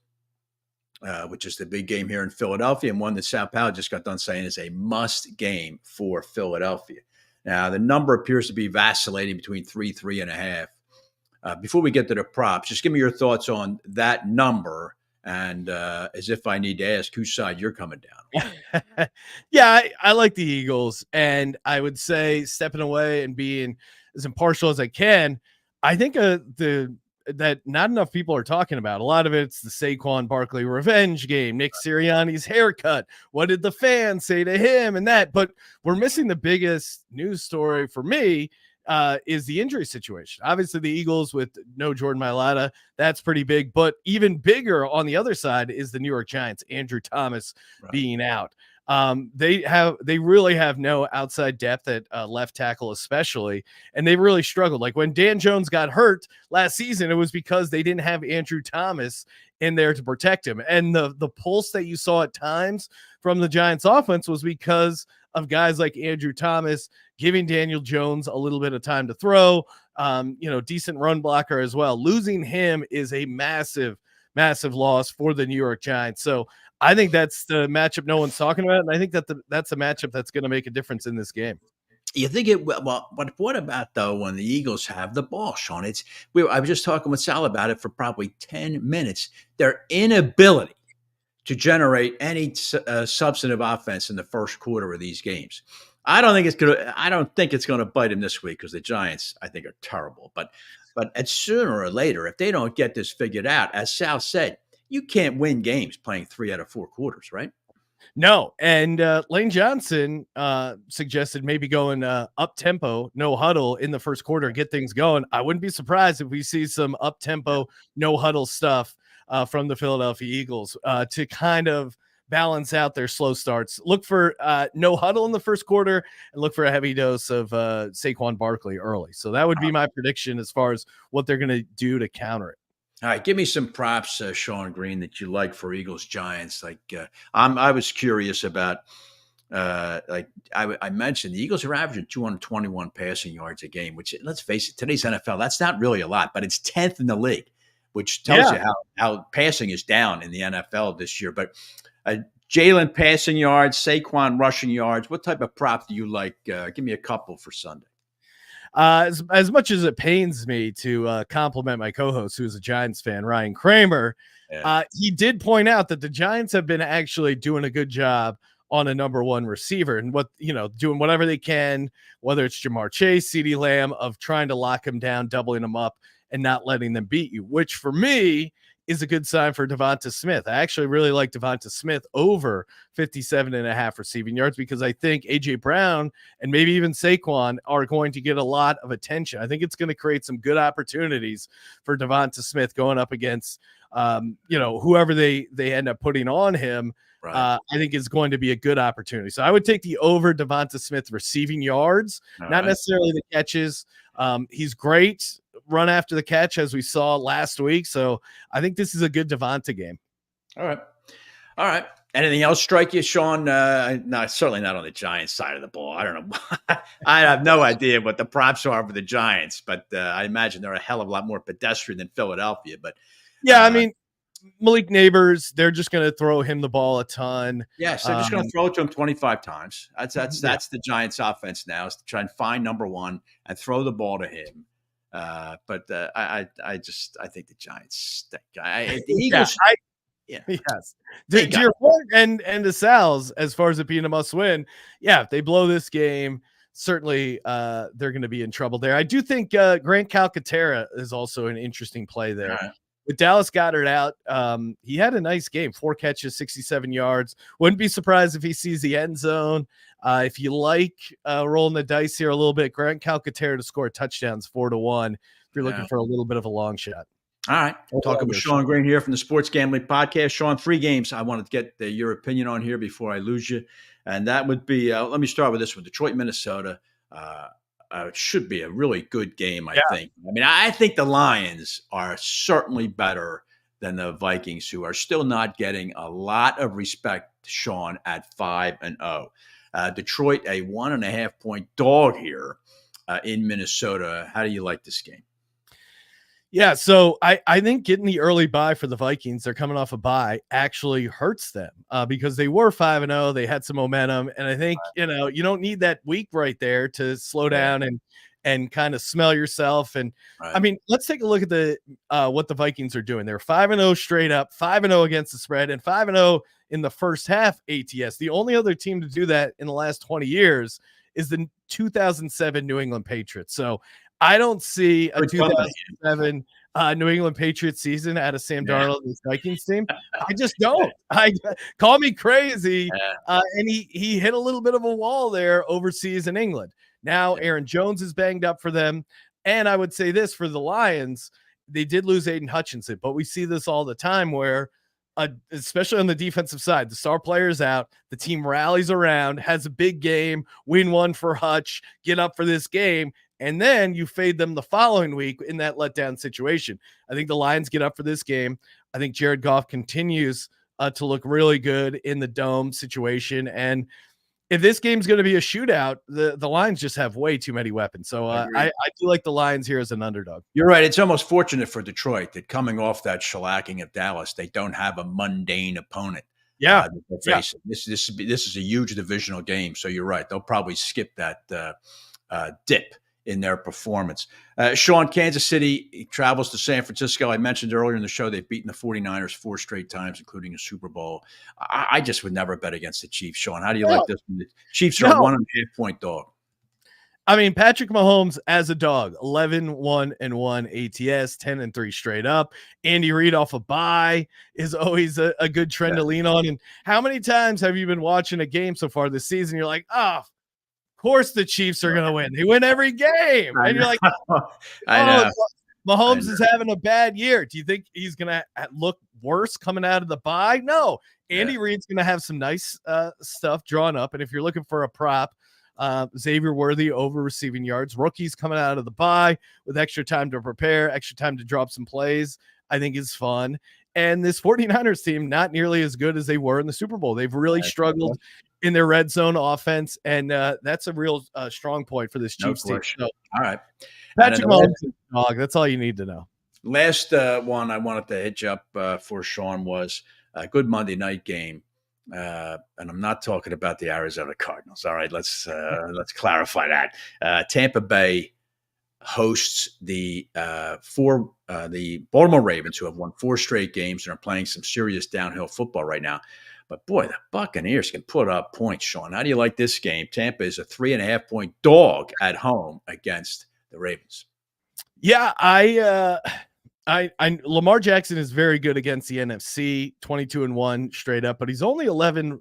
Speaker 1: which is the big game here in Philadelphia, and one that Sal Paolantonio just got done saying is a must game for Philadelphia. Now, the number appears to be vacillating between 3.5. Before we get to the props, just give me your thoughts on that number, and as if I need to ask whose side you're coming down.
Speaker 8: Yeah, I like the Eagles, and I would say, stepping away and being as impartial as I can, I think that not enough people are talking about. A lot of it's the Saquon Barkley revenge game, Nick Sirianni's haircut. What did the fans say to him and that? But we're missing the biggest news story for me is the injury situation. Obviously, the Eagles with no Jordan Mailata, that's pretty big. But even bigger on the other side is the New York Giants, Andrew Thomas being out. They really have no outside depth at left tackle, especially, and they really struggled. Like when Dan Jones got hurt last season, it was because they didn't have Andrew Thomas in there to protect him. And the pulse that you saw at times from the Giants offense was because of guys like Andrew Thomas giving Daniel Jones a little bit of time to throw, decent run blocker as well. Losing him is a massive loss for the New York Giants. So I think that's the matchup no one's talking about, and I think that's a matchup that's going to make a difference in this game.
Speaker 1: You think it well? But what about though when the Eagles have the ball, Sean? I was just talking with Sal about it for probably 10 minutes. Their inability to generate any substantive offense in the first quarter of these games. I don't think it's going to bite him this week because the Giants, I think, are terrible. But sooner or later, if they don't get this figured out, as Sal said, you can't win games playing 3 out of 4 quarters, right?
Speaker 8: No. And Lane Johnson suggested maybe going up tempo, no huddle in the first quarter and get things going. I wouldn't be surprised if we see some up tempo, no huddle stuff from the Philadelphia Eagles to kind of balance out their slow starts. Look for no huddle in the first quarter and look for a heavy dose of Saquon Barkley early. So that would be my prediction as far as what they're going to do to counter it.
Speaker 1: All right, give me some props, Sean Green, that you like for Eagles Giants. I was curious about. I mentioned the Eagles are averaging 221 passing yards a game, which, let's face it, today's NFL, that's not really a lot, but it's 10th in the league, which tells you how passing is down in the NFL this year. But Jalen passing yards, Saquon rushing yards, what type of prop do you like? Give me a couple for Sunday.
Speaker 8: As much as it pains me to compliment my co-host, who is a Giants fan, Ryan Kramer, he did point out that the Giants have been actually doing a good job on a number one receiver and doing whatever they can, whether it's Jamar Chase, CeeDee Lamb, of trying to lock him down, doubling him up and not letting them beat you, which for me is a good sign for Devonta Smith. I actually really like Devonta Smith over 57.5 receiving yards because I think A.J. Brown and maybe even Saquon are going to get a lot of attention. I think it's going to create some good opportunities for Devonta Smith going up against, whoever they end up putting on him. Right. I think is going to be a good opportunity. So I would take the over Devonta Smith receiving yards, not necessarily the catches. He's great run after the catch, as we saw last week. So I think this is a good Devonta game. All
Speaker 1: right. Anything else strike you, Sean? No, certainly not on the Giants side of the ball. I don't know. I have no idea what the props are for the Giants, but I imagine they're a hell of a lot more pedestrian than Philadelphia. But
Speaker 8: yeah, I mean, Malik Neighbors, they're just going to throw him the ball a ton.
Speaker 1: Yes, they're just going to throw it to him 25 times. That's the Giants' offense now, is to try and find number one and throw the ball to him. But I think the Giants stink. The Eagles.
Speaker 8: Yes. To your point, and to Sal's, as far as it being a must win, if they blow this game, certainly they're going to be in trouble there. I do think Grant Calcaterra is also an interesting play there. Right. With Dallas Goedert out, he had a nice game, 4 catches, 67 yards. Wouldn't be surprised if he sees the end zone. If you like rolling the dice here a little bit, Grant Calcaterra to score touchdowns 4-1 if you're looking for a little bit of a long shot.
Speaker 1: All right. Talking with Sean Green here from the Sports Gambling Podcast. Sean, 3 games I wanted to get your opinion on here before I lose you. And that would be, let me start with this one, Detroit, Minnesota. It should be a really good game, I think. I mean, I think the Lions are certainly better than the Vikings, who are still not getting a lot of respect, Sean, at 5-0. Detroit, a 1.5-point dog here in Minnesota. How do you like this game?
Speaker 8: Yeah, so I think getting the early bye for the Vikings, they're coming off a bye, actually hurts them because they were 5-0. They had some momentum. And I think, you don't need that week right there to slow down and kind of smell yourself. And I mean, let's take a look at the what the Vikings are doing. They're 5-0 straight up, 5-0 against the spread, and 5-0 in the first half ATS. The only other team to do that in the last 20 years is the 2007 New England Patriots. So I don't see a 2007 New England Patriots season out of Sam Darnold and the Vikings team. I just don't. Call me crazy. And he hit a little bit of a wall there overseas in England. Now Aaron Jones is banged up for them. And I would say this for the Lions, they did lose Aiden Hutchinson, but we see this all the time where especially on the defensive side, the star player is out, the team rallies around, has a big game, win one for Hutch, get up for this game, and then you fade them the following week in that letdown situation. I think the Lions get up for this game. I think Jared Goff continues to look really good in the dome situation. And if this game's going to be a shootout, the Lions just have way too many weapons. So I do like the Lions here as an underdog.
Speaker 1: You're right. It's almost fortunate for Detroit that coming off that shellacking of Dallas, they don't have a mundane opponent.
Speaker 8: Yeah.
Speaker 1: This is a huge divisional game. So you're right. They'll probably skip that dip in their performance. Sean, Kansas City travels to San Francisco. I mentioned earlier in the show they've beaten the 49ers 4 straight times, including a Super Bowl. I just would never bet against the Chiefs. Sean, how do you like this? The Chiefs are a 1.5-point dog.
Speaker 8: I mean, Patrick Mahomes as a dog, 11-1-1 ATS, 10-3 straight up. Andy Reid off a bye is always a good trend to lean on. And how many times have you been watching a game so far this season? You're like, of course the Chiefs are going to win. They win every game. And you're like,
Speaker 1: I know.
Speaker 8: Mahomes is having a bad year. Do you think he's going to look worse coming out of the bye? No. Andy Reid's going to have some nice stuff drawn up. And if you're looking for a prop, Xavier Worthy over receiving yards, rookies coming out of the bye with extra time to prepare, extra time to drop some plays, I think is fun. And this 49ers team, not nearly as good as they were in the Super Bowl. They've really struggled in their red zone offense, and that's a real strong point for this Chiefs team. So,
Speaker 1: all right.
Speaker 8: Patrick Mahomes, dog. That's all you need to know.
Speaker 1: Last one I wanted to hit you up for, Sean, was a good Monday night game. And I'm not talking about the Arizona Cardinals. All right, let's clarify that. Tampa Bay hosts the Baltimore Ravens, who have won 4 straight games and are playing some serious downhill football right now. But boy, the Buccaneers can put up points, Sean. How do you like this game? Tampa is a 3.5-point dog at home against the Ravens.
Speaker 8: Yeah, Lamar Jackson is very good against the NFC, 22-1 straight up, but he's only 11-1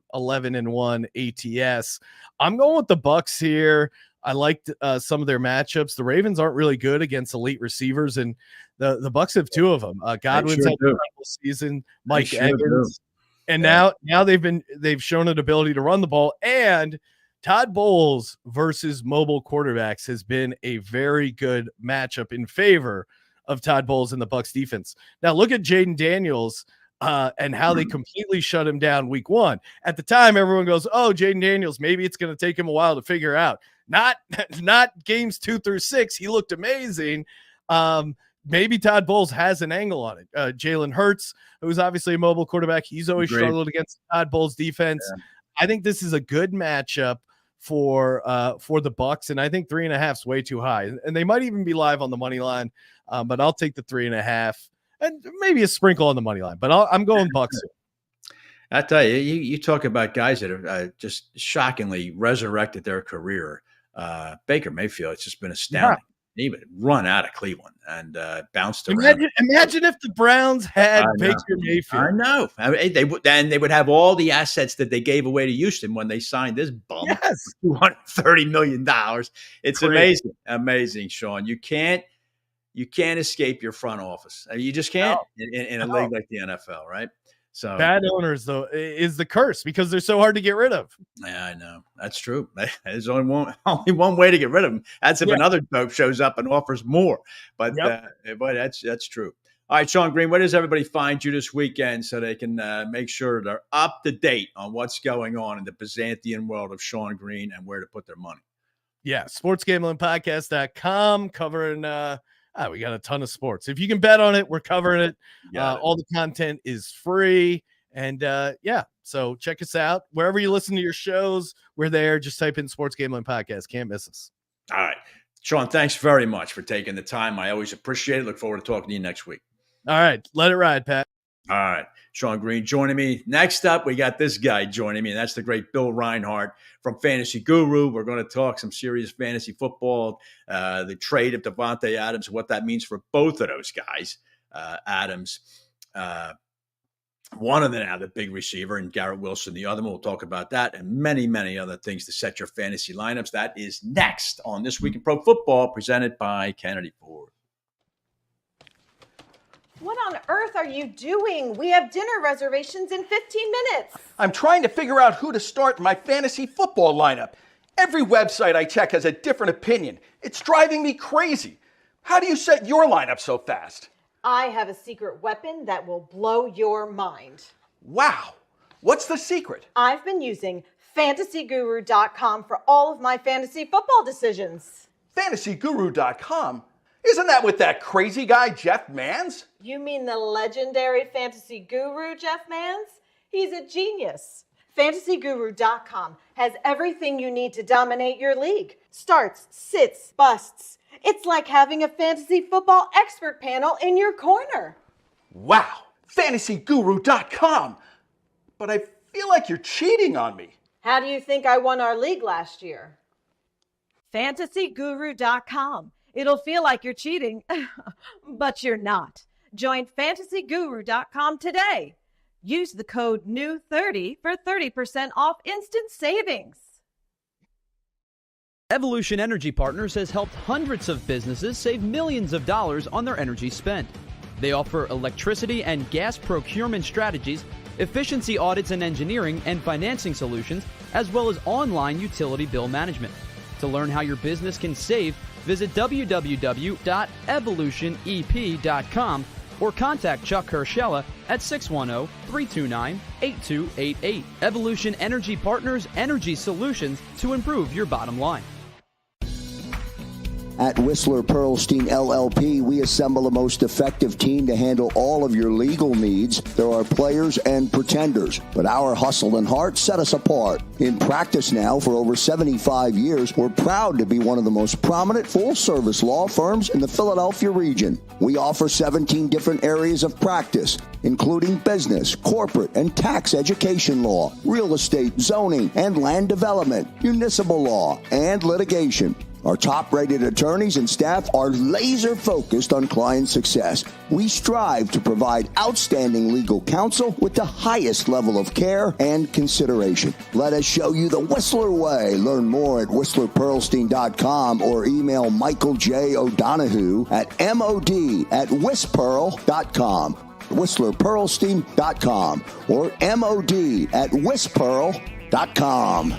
Speaker 8: ATS. I'm going with the Bucs here. I liked some of their matchups. The Ravens aren't really good against elite receivers, and the Bucs have two of them. Godwin's had a incredible season, Mike Evans, and now they've shown an ability to run the ball. And Todd Bowles versus mobile quarterbacks has been a very good matchup in favor of Todd Bowles and the Bucs defense. Now look at Jaden Daniels and how they completely shut him down week 1. At the time, everyone goes, "Oh, Jaden Daniels, maybe it's going to take him a while to figure out." Not games 2 through 6. He looked amazing. Maybe Todd Bowles has an angle on it. Jalen Hurts, who's obviously a mobile quarterback, he's always struggled against Todd Bowles defense. Yeah. I think this is a good matchup for the Bucs, and I think 3.5 is way too high, and they might even be live on the money line. But I'll take the 3.5 and maybe a sprinkle on the money line. But I'm going Bucs.
Speaker 1: I tell you, you talk about guys that have just shockingly resurrected their career. Baker Mayfield, it's just been astounding. Yeah. He would run out of Cleveland and bounced around.
Speaker 8: Imagine if the Browns had Baker Mayfield.
Speaker 1: I know. I mean, they would have all the assets that they gave away to Houston when they signed this bum.
Speaker 8: Yes.
Speaker 1: $230 million. It's
Speaker 8: crazy.
Speaker 1: Amazing, Sean. You can't escape your front office. You just can't in a league like the NFL, right? So
Speaker 8: bad owners, though, is the curse because they're so hard to get rid of.
Speaker 1: Yeah, I know. That's true. There's only one way to get rid of them. That's if another dope shows up and offers more. But that's true. All right, Sean Green, where does everybody find you this weekend so they can make sure they're up to date on what's going on in the Byzantine world of Sean Green and where to put their money?
Speaker 8: Yeah, sportsgamblingpodcast.com covering we got a ton of sports. If you can bet on it, we're covering it. All the content is free. And so check us out. Wherever you listen to your shows, we're there. Just type in Sports Gambling Podcast. Can't miss us.
Speaker 1: All right. Sean, thanks very much for taking the time. I always appreciate it. Look forward to talking to you next week.
Speaker 8: All right. Let it ride, Pat.
Speaker 1: All right. Sean Green joining me. Next up, we got this guy joining me, and that's the great Bill Reinhard from Fantasy Guru. We're going to talk some serious fantasy football, the trade of Devontae Adams, and what that means for both of those guys. Adams, one of them now, the big receiver, and Garrett Wilson, the other one. We'll talk about that and many, many other things to set your fantasy lineups. That is next on This Week in Pro Football, presented by Kennedy Ford.
Speaker 9: What on earth are you doing? We have dinner reservations in 15 minutes.
Speaker 10: I'm trying to figure out who to start in my fantasy football lineup. Every website I check has a different opinion. It's driving me crazy. How do you set your lineup so fast?
Speaker 9: I have a secret weapon that will blow your mind.
Speaker 10: Wow. What's the secret?
Speaker 9: I've been using fantasyguru.com for all of my fantasy football decisions.
Speaker 10: Fantasyguru.com? Isn't that with that crazy guy, Jeff Mans?
Speaker 9: You mean the legendary fantasy guru, Jeff Mans? He's a genius. Fantasyguru.com has everything you need to dominate your league. Starts, sits, busts. It's like having a fantasy football expert panel in your corner.
Speaker 10: Wow, fantasyguru.com. But I feel like you're cheating on me.
Speaker 9: How do you think I won our league last year?
Speaker 11: Fantasyguru.com. It'll feel like you're cheating, but you're not. Join fantasyguru.com today. Use the code NEW30 for 30% off instant savings.
Speaker 12: Evolution Energy Partners has helped hundreds of businesses save millions of dollars on their energy spend. They offer electricity and gas procurement strategies, efficiency audits and engineering and financing solutions, as well as online utility bill management. To learn how your business can save, visit www.evolutionep.com or contact Chuck Herschella at 610-329-8288. Evolution Energy Partners, energy solutions to improve your bottom line.
Speaker 6: At Whistler Pearlstein LLP, we assemble the most effective team to handle all of your legal needs. There are players and pretenders, but our hustle and heart set us apart. In practice now for over 75 years, we're proud to be one of the most prominent full-service law firms in the Philadelphia region. We offer 17 different areas of practice, including business, corporate, and tax education law, real estate, zoning, and land development, municipal law, and litigation. Our top-rated attorneys and staff are laser-focused on client success. We strive to provide outstanding legal counsel with the highest level of care and consideration. Let us show you the Whistler way. Learn more at WhistlerPearlstein.com or email Michael J. O'Donohue at mod@WhisPearl.com. WhistlerPearlstein.com or mod@WhisPearl.com.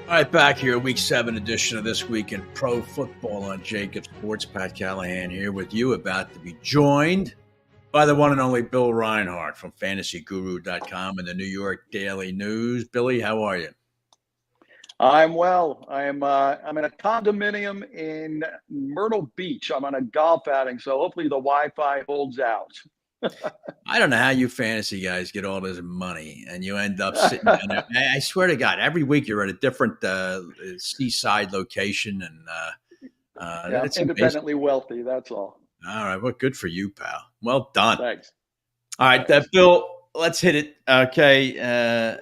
Speaker 1: All right, back here, Week 7 edition of This Week in Pro Football on JAKIB Sports. Pat Callahan here with you, about to be joined by the one and only Bill Reinhard from FantasyGuru.com and the New York Daily News. Billy, how are you?
Speaker 10: I'm well. I'm in a condominium in Myrtle Beach. I'm on a golf outing, so hopefully the Wi-Fi holds out.
Speaker 1: I don't know how you fantasy guys get all this money and you end up sitting down there. I swear to God, every week you're at a different seaside location, and
Speaker 10: it's independently wealthy. That's all.
Speaker 1: All right, well, good for you, pal. Well done.
Speaker 10: Thanks.
Speaker 1: All right, Bill, let's hit it. Okay,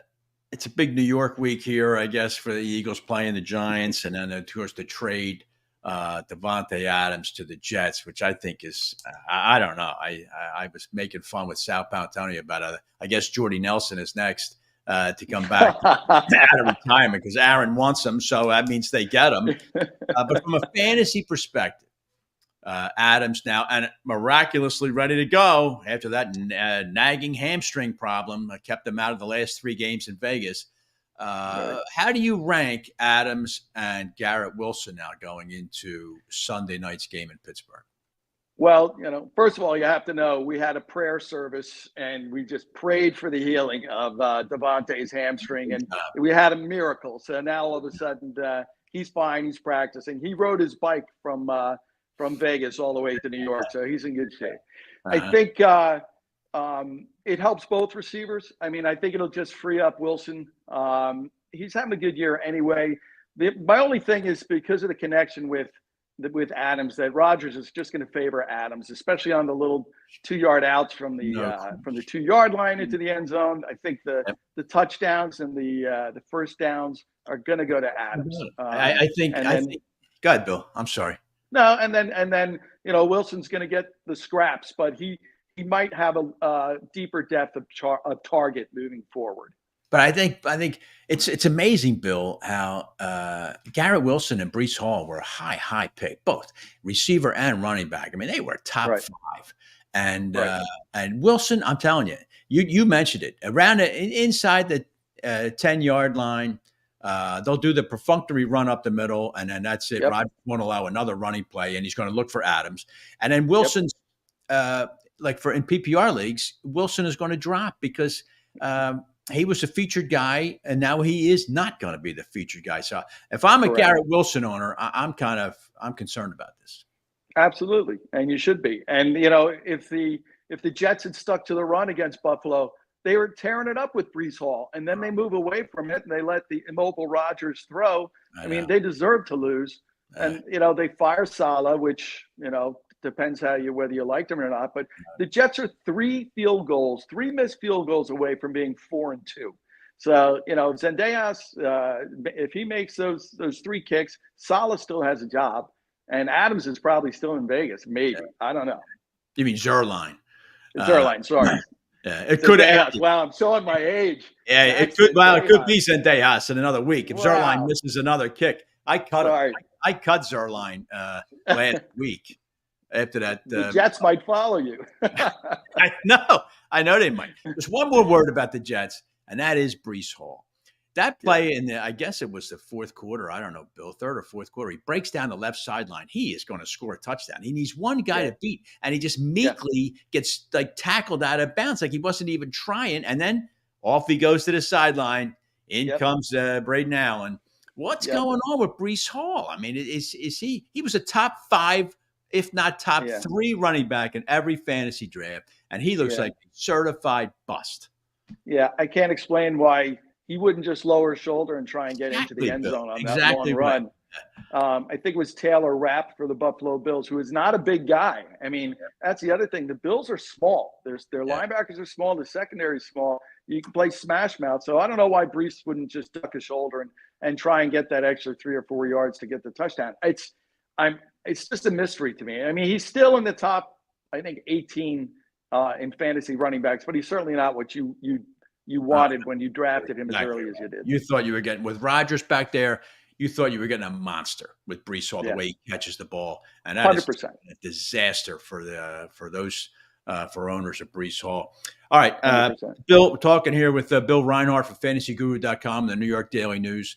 Speaker 1: it's a big New York week here, I guess, for the Eagles playing the Giants, and then of course the trade. Devontae Adams to the Jets, which I think is, I don't know. I was making fun with Sal Paolantonio about I guess Jordy Nelson is next to come back out of retirement because Aaron wants him, so that means they get him. But from a fantasy perspective, Adams now and miraculously ready to go after that nagging hamstring problem kept him out of the last 3 games in Vegas. How do you rank Adams and Garrett Wilson now going into Sunday night's game in Pittsburgh?
Speaker 10: Well, first of all, you have to know we had a prayer service and we just prayed for the healing of Devontae's hamstring, and we had a miracle. So now all of a sudden he's fine. He's practicing. He rode his bike from Vegas all the way to New York, so he's in good shape. I think it helps both receivers. I mean, I think it'll just free up Wilson. He's having a good year anyway. My only thing is because of the connection with Adams, that Rodgers is just going to favor Adams, especially on the little 2-yard outs from the 2-yard line into the end zone. I think the touchdowns and the first downs are going to go to Adams.
Speaker 1: I think. Go ahead, Bill. I'm sorry.
Speaker 10: No, and then Wilson's going to get the scraps, but he might have a deeper depth of target moving forward.
Speaker 1: But I think it's amazing, Bill, how Garrett Wilson and Breece Hall were a high pick, both receiver and running back. I mean, they were top 5. And Wilson, I'm telling you, you mentioned it, around inside the 10-yard line. They'll do the perfunctory run up the middle, and then that's it.
Speaker 10: Yep.
Speaker 1: Rodgers won't allow another running play, and he's going to look for Adams. And then Wilson's like in PPR leagues, Wilson is going to drop because he was a featured guy, and now he is not going to be the featured guy. So if I'm a Garrett Wilson owner, I'm concerned about this.
Speaker 10: Absolutely, and you should be. And if the Jets had stuck to the run against Buffalo, they were tearing it up with Breece Hall, and then they move away from it and they let the immobile Rodgers throw. I mean, they deserve to lose. And they fire Salah, which depends whether you liked him or not. But the Jets are 3 missed field goals away from being 4-2. So Zendejas, if he makes those 3 kicks, Salah still has a job, and Adams is probably still in Vegas. Maybe I don't know.
Speaker 1: You mean Zerline?
Speaker 10: Zerline, sorry.
Speaker 1: Yeah, it could have.
Speaker 10: Wow, I'm showing my age.
Speaker 1: Yeah, it could. Well, it could be Zendejas in another week if Zerline misses another kick. I cut him. I cut Zerline last week. After that,
Speaker 10: the Jets might follow you.
Speaker 1: I know they might. There's one more word about the Jets, and that is Breece Hall. That play in I guess it was the fourth quarter. I don't know, Bill, third or fourth quarter. He breaks down the left sideline. He is going to score a touchdown. He needs one guy to beat, and he just meekly gets like tackled out of bounds, like he wasn't even trying. And then off he goes to the sideline. In comes Braden Allen. What's going on with Breece Hall? I mean, is he? He was a top 5, if not top 3 running back in every fantasy draft, and he looks like a certified bust.
Speaker 10: Yeah, I can't explain why he wouldn't just lower his shoulder and try and get into the end zone on that long run. I think it was Taylor Rapp for the Buffalo Bills, who is not a big guy. I mean, that's the other thing. The Bills are small. Their linebackers are small. The secondary is small. You can play smash mouth. So I don't know why Breece wouldn't just duck his shoulder and try and get that extra 3 or 4 yards to get the touchdown. It's just a mystery to me. I mean, he's still in the top, I think, 18 in fantasy running backs, but he's certainly not what you wanted when you drafted him as early as you did.
Speaker 1: You thought you were getting, with Rodgers back there, you thought you were getting a monster with Breece Hall, the way he catches the ball. And that 100%. Is a disaster for owners of Breece Hall. All right, Bill, we're talking here with Bill Reinhard from FantasyGuru.com, the New York Daily News.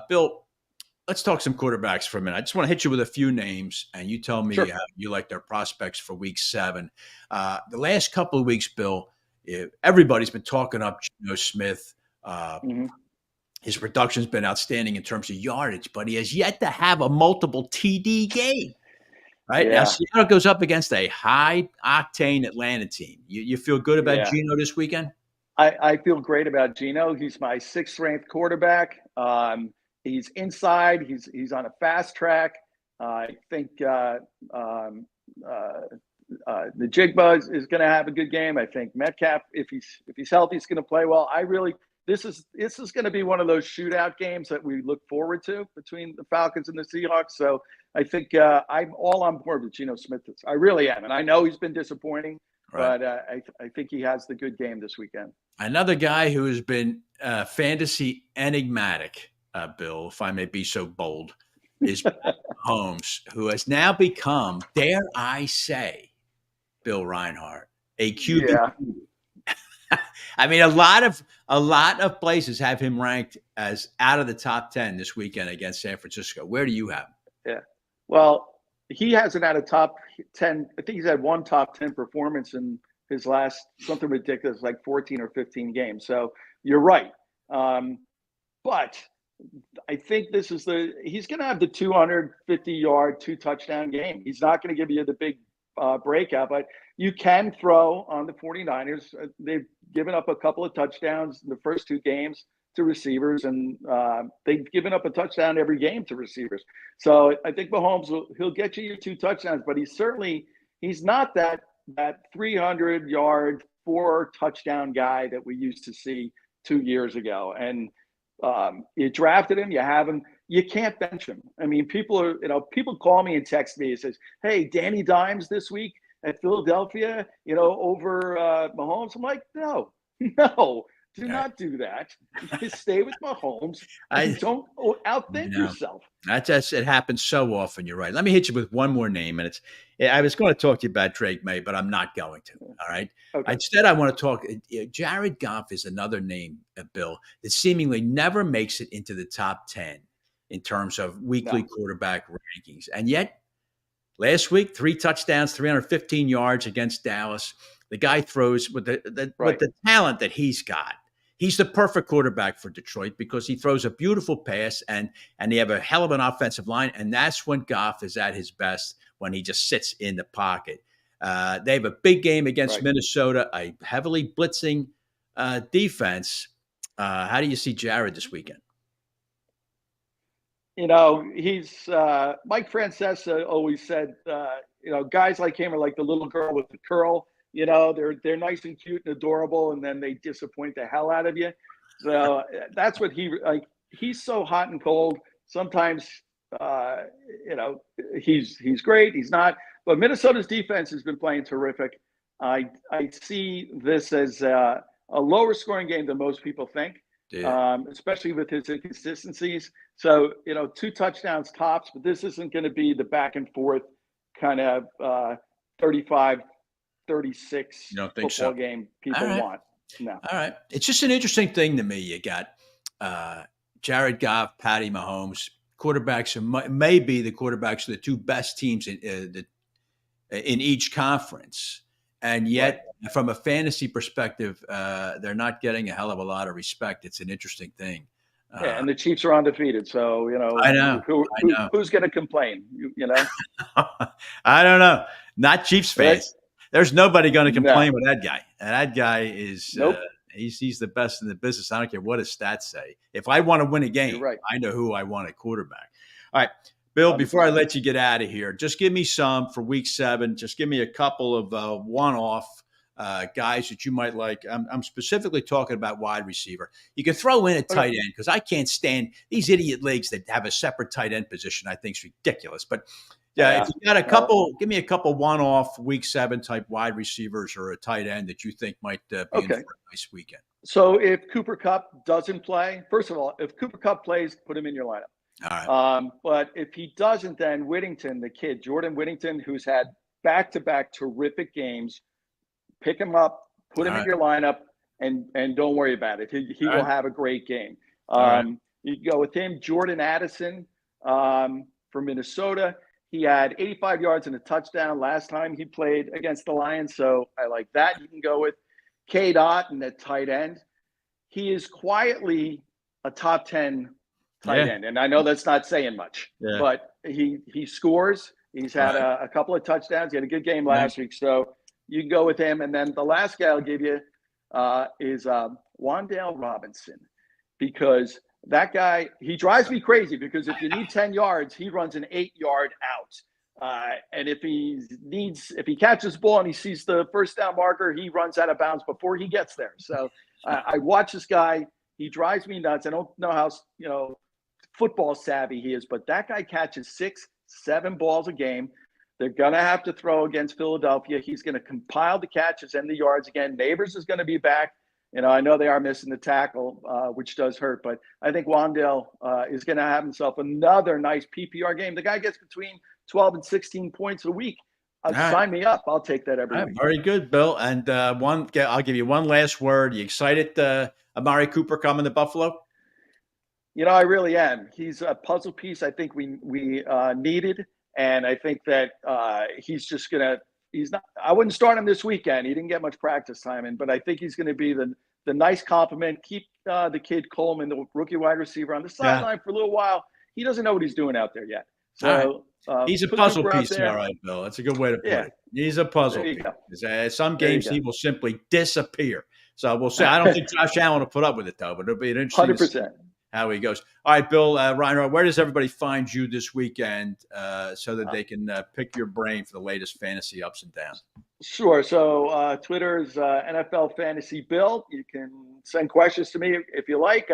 Speaker 1: Bill, let's talk some quarterbacks for a minute. I just want to hit you with a few names, and you tell me how you like their prospects for Week 7. The last couple of weeks, Bill, everybody's been talking up Geno Smith. His production's been outstanding in terms of yardage, but he has yet to have a multiple TD game. Right now, Seattle goes up against a high-octane Atlanta team. You feel good about Geno this weekend?
Speaker 10: I feel great about Geno. He's my 6th-ranked quarterback. He's inside. He's on a fast track. I think the Jigba is going to have a good game. I think Metcalf, if he's healthy, is going to play well. This is going to be one of those shootout games that we look forward to between the Falcons and the Seahawks. So I think I'm all on board with Geno Smith. I really am, and I know he's been disappointing, but I think he has the good game this weekend.
Speaker 1: Another guy who has been fantasy enigmatic, Bill, if I may be so bold, is Holmes, who has now become, dare I say, Bill Reinhard, a QB. Yeah. I mean, a lot of places have him ranked as out of the top 10 this weekend against San Francisco. Where do you have him?
Speaker 10: Yeah. Well, he hasn't had a top 10. I think he's had one top 10 performance in his last, something ridiculous, like 14 or 15 games. So you're right. But I think he's going to have the 250-yard, 2-touchdown game. He's not going to give you the big breakout, but you can throw on the 49ers. They've given up a couple of touchdowns in the first 2 games to receivers, and they've given up a touchdown every game to receivers. So I think Mahomes he'll get you your 2 touchdowns, but he's not that 300-yard, 4-touchdown guy that we used to see 2 years ago. And you drafted him, you have him. You can't bench him. I mean, people call me and text me and says, "Hey, Danny Dimes this week at Philadelphia, over Mahomes." I'm like, no, do not do that. Just stay with Mahomes. Don't outthink yourself.
Speaker 1: It happens so often. You're right. Let me hit you with one more name, and I was going to talk to you about Drake May, but I'm not going to. All right. Okay. Instead, I want to talk. Jared Goff is another name, Bill, that seemingly never makes it into the top 10 in terms of weekly quarterback rankings, and yet last week 3 touchdowns, 315 yards against Dallas. The guy throws with the talent that he's got. He's the perfect quarterback for Detroit because he throws a beautiful pass and they have a hell of an offensive line. And that's when Goff is at his best, when he just sits in the pocket. They have a big game against Minnesota, a heavily blitzing defense. How do you see Jared this weekend?
Speaker 10: He's Mike Francesa always said, guys like him are like the little girl with the curl. They're nice and cute and adorable, and then they disappoint the hell out of you. So that's what he's so hot and cold. Sometimes, he's great. He's not. But Minnesota's defense has been playing terrific. I see this as a lower scoring game than most people think, especially with his inconsistencies. So, 2 touchdowns tops, but this isn't going to be the back and forth kind of 35-36 football game people want. No.
Speaker 1: All right. It's just an interesting thing to me. You got Jared Goff, Patty Mahomes, quarterbacks may be the quarterbacks of the two best teams in each conference. And yet, from a fantasy perspective, they're not getting a hell of a lot of respect. It's an interesting thing.
Speaker 10: And the Chiefs are undefeated, so
Speaker 1: I know.
Speaker 10: Who's going to complain? You know,
Speaker 1: I don't know. Not Chiefs fans. There's nobody going to complain with that guy. And that guy is he's the best in the business. I don't care what his stats say. If I want to win a game, I know who I want at quarterback. All right, Bill. Before I let you get out of here, just give me some for Week 7. Just give me a couple of one-off guys that you might like. I'm specifically talking about wide receiver. You can throw in a tight end because I can't stand these idiot leagues that have a separate tight end position. I think it's ridiculous. But if you got a couple, give me a couple one-off Week 7 type wide receivers or a tight end that you think might be in for a nice weekend.
Speaker 10: So if Cooper Kupp doesn't play, first of all, if Cooper Kupp plays, put him in your lineup.
Speaker 1: All right.
Speaker 10: But if he doesn't, then Whittington, the kid, Jordan Whittington, who's had back-to-back terrific games, pick him up, put him in your lineup, and don't worry about it. He will have a great game. You go with him. Jordan Addison from Minnesota. He had 85 yards and a touchdown last time he played against the Lions, so I like that. You can go with K-Dot and that tight end. He is quietly a top 10 tight end, and I know that's not saying much, but he scores. He's had a couple of touchdowns. He had a good game last week, so you can go with him. And then the last guy I'll give you is Wan'Dale Robinson, because that guy, he drives me crazy because if you need 10 yards, he runs an 8-yard out. And if he catches the ball and he sees the first down marker, he runs out of bounds before he gets there. So I watch this guy. He drives me nuts. I don't know how, football savvy he is, but that guy catches 6-7 balls a game. They're going to have to throw against Philadelphia. He's going to compile the catches and the yards again. Neighbors is going to be back. I know they are missing the tackle, which does hurt, but I think Wan'Dale is going to have himself another nice PPR game. The guy gets between 12 and 16 points a week. Sign me up. I'll take that every week.
Speaker 1: Very good, Bill. And I'll give you one last word. You excited Amari Cooper coming to Buffalo?
Speaker 10: I really am. He's a puzzle piece I think we needed. And I think that I wouldn't start him this weekend. He didn't get much practice time but I think he's going to be the nice compliment. Keep the kid Coleman, the rookie wide receiver, on the sideline for a little while. He doesn't know what he's doing out there yet. So
Speaker 1: he's a puzzle piece. All right, Bill. That's a good way to put it. He's a puzzle piece. Some games he will simply disappear. So we'll see. I don't think Josh Allen will put up with it, though, but it'll be an interesting
Speaker 10: 100%.
Speaker 1: How he goes. All right, Bill, Reinhard, where does everybody find you this weekend so that they can pick your brain for the latest fantasy ups and downs?
Speaker 10: Sure. So Twitter is NFL Fantasy Bill. You can send questions to me if you like.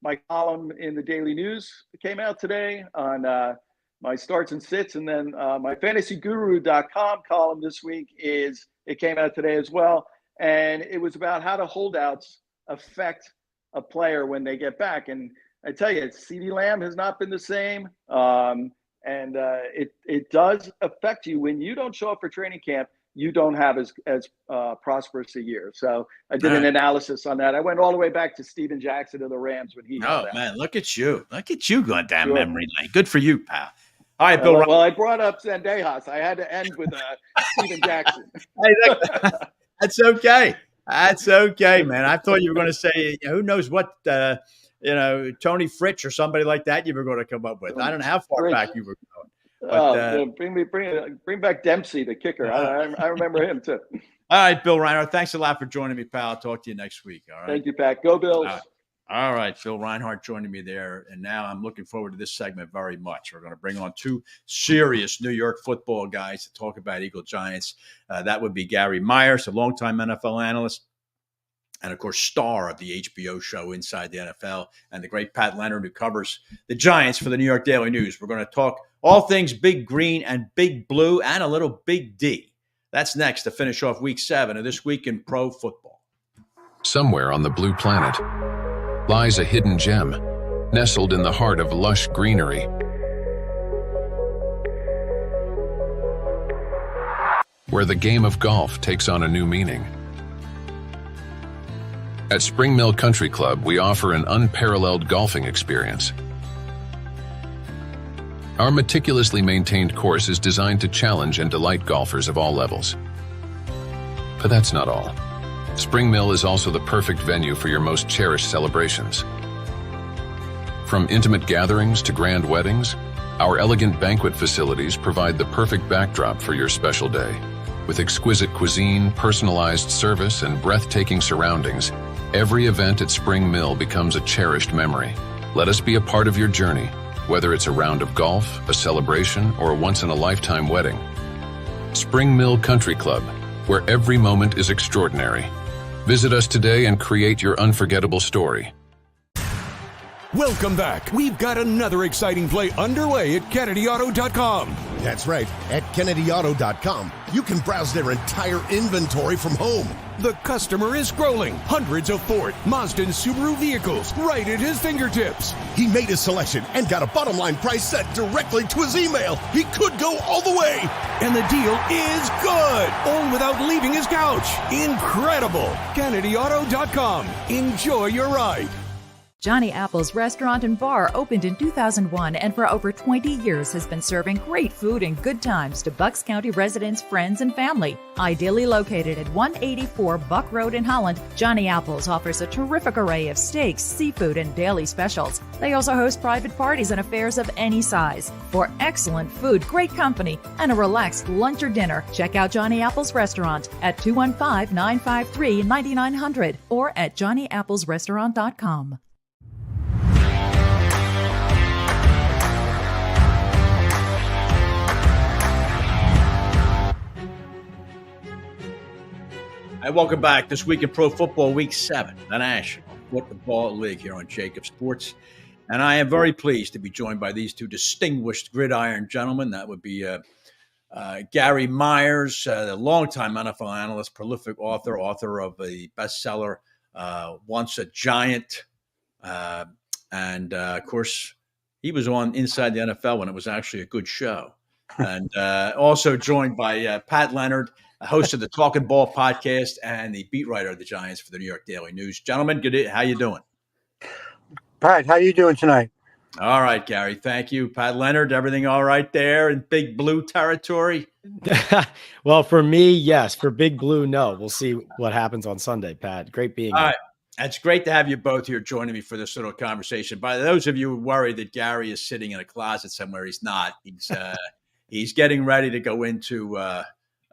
Speaker 10: My column in the Daily News came out today on my starts and sits. And then my fantasyguru.com column this week came out today as well. And it was about how the holdouts affect a player when they get back. And I tell you, CeeDee Lamb has not been the same. And it does affect you when you don't show up for training camp. You don't have as prosperous a year. So I did an analysis on that. I went all the way back to Steven Jackson of the Rams when he.
Speaker 1: Oh man, look at you going down memory lane. Good for you, pal. All right, Bill.
Speaker 10: Well, I brought up Zendejas. I had to end with Steven Jackson.
Speaker 1: That's okay. That's okay, man. I thought you were going to say, who knows what, Tony Fritsch or somebody like that you were going to come up with. I don't know how far back you were going.
Speaker 10: But, bring back Dempsey, the kicker. I remember him too.
Speaker 1: All right, Bill Reinhard. Thanks a lot for joining me, pal. I'll talk to you next week. All right.
Speaker 10: Thank you, Pat. Go Bills.
Speaker 1: All right, Bill Reinhard joining me there. And now I'm looking forward to this segment very much. We're going to bring on two serious New York football guys to talk about Eagle Giants. That would be Gary Myers, a longtime NFL analyst, and, of course, star of the HBO show Inside the NFL, and the great Pat Leonard, who covers the Giants for the New York Daily News. We're going to talk all things Big Green and Big Blue and a little Big D. That's next to finish off Week 7 of This Week in Pro Football.
Speaker 13: Somewhere on the blue planet lies a hidden gem, nestled in the heart of lush greenery. Where the game of golf takes on a new meaning. At Spring Mill Country Club, we offer an unparalleled golfing experience. Our meticulously maintained course is designed to challenge and delight golfers of all levels. But that's not all. Spring Mill is also the perfect venue for your most cherished celebrations. From intimate gatherings to grand weddings, our elegant banquet facilities provide the perfect backdrop for your special day. With exquisite cuisine, personalized service, and breathtaking surroundings, every event at Spring Mill becomes a cherished memory. Let us be a part of your journey, whether it's a round of golf, a celebration, or a once-in-a-lifetime wedding. Spring Mill Country Club, where every moment is extraordinary. Visit us today and create your unforgettable story.
Speaker 4: Welcome back. We've got another exciting play underway at KennedyAuto.com.
Speaker 5: That's right. At KennedyAuto.com, you can browse their entire inventory from home.
Speaker 4: The customer is scrolling hundreds of Ford, Mazda, and Subaru vehicles right at his fingertips.
Speaker 5: He made his selection and got a bottom line price set directly to his email. He could go all the way.
Speaker 4: And the deal is good, all without leaving his couch. Incredible. KennedyAuto.com. Enjoy your ride.
Speaker 7: Johnny Apple's Restaurant and Bar opened in 2001 and for over 20 years has been serving great food and good times to Bucks County residents, friends, and family. Ideally located at 184 Buck Road in Holland, Johnny Apple's offers a terrific array of steaks, seafood, and daily specials. They also host private parties and affairs of any size. For excellent food, great company, and a relaxed lunch or dinner, check out Johnny Apple's Restaurant at 215-953-9900 or at johnnyapplesrestaurant.com.
Speaker 1: Hi, welcome back. This week in Pro Football, Week 7, the National Football League here on JAKIB Sports. And I am very pleased to be joined by these two distinguished gridiron gentlemen. That would be Gary Myers, the longtime NFL analyst, prolific author of the bestseller, Once a Giant. And of course, he was on Inside the NFL when it was actually a good show. And also joined by Pat Leonard, host of the Talking Ball podcast and the beat writer of the Giants for the New York Daily News. Gentlemen, good. How you doing?
Speaker 14: Pat, how you doing tonight?
Speaker 1: All right, Gary. Thank you. Pat Leonard, everything all right there in Big Blue territory?
Speaker 15: Well, for me, yes. For Big Blue, no. We'll see what happens on Sunday, Pat. Great being here.
Speaker 1: All right. It's great to have you both here joining me for this little conversation. By those of you who worry that Gary is sitting in a closet somewhere, he's not. He's getting ready to go into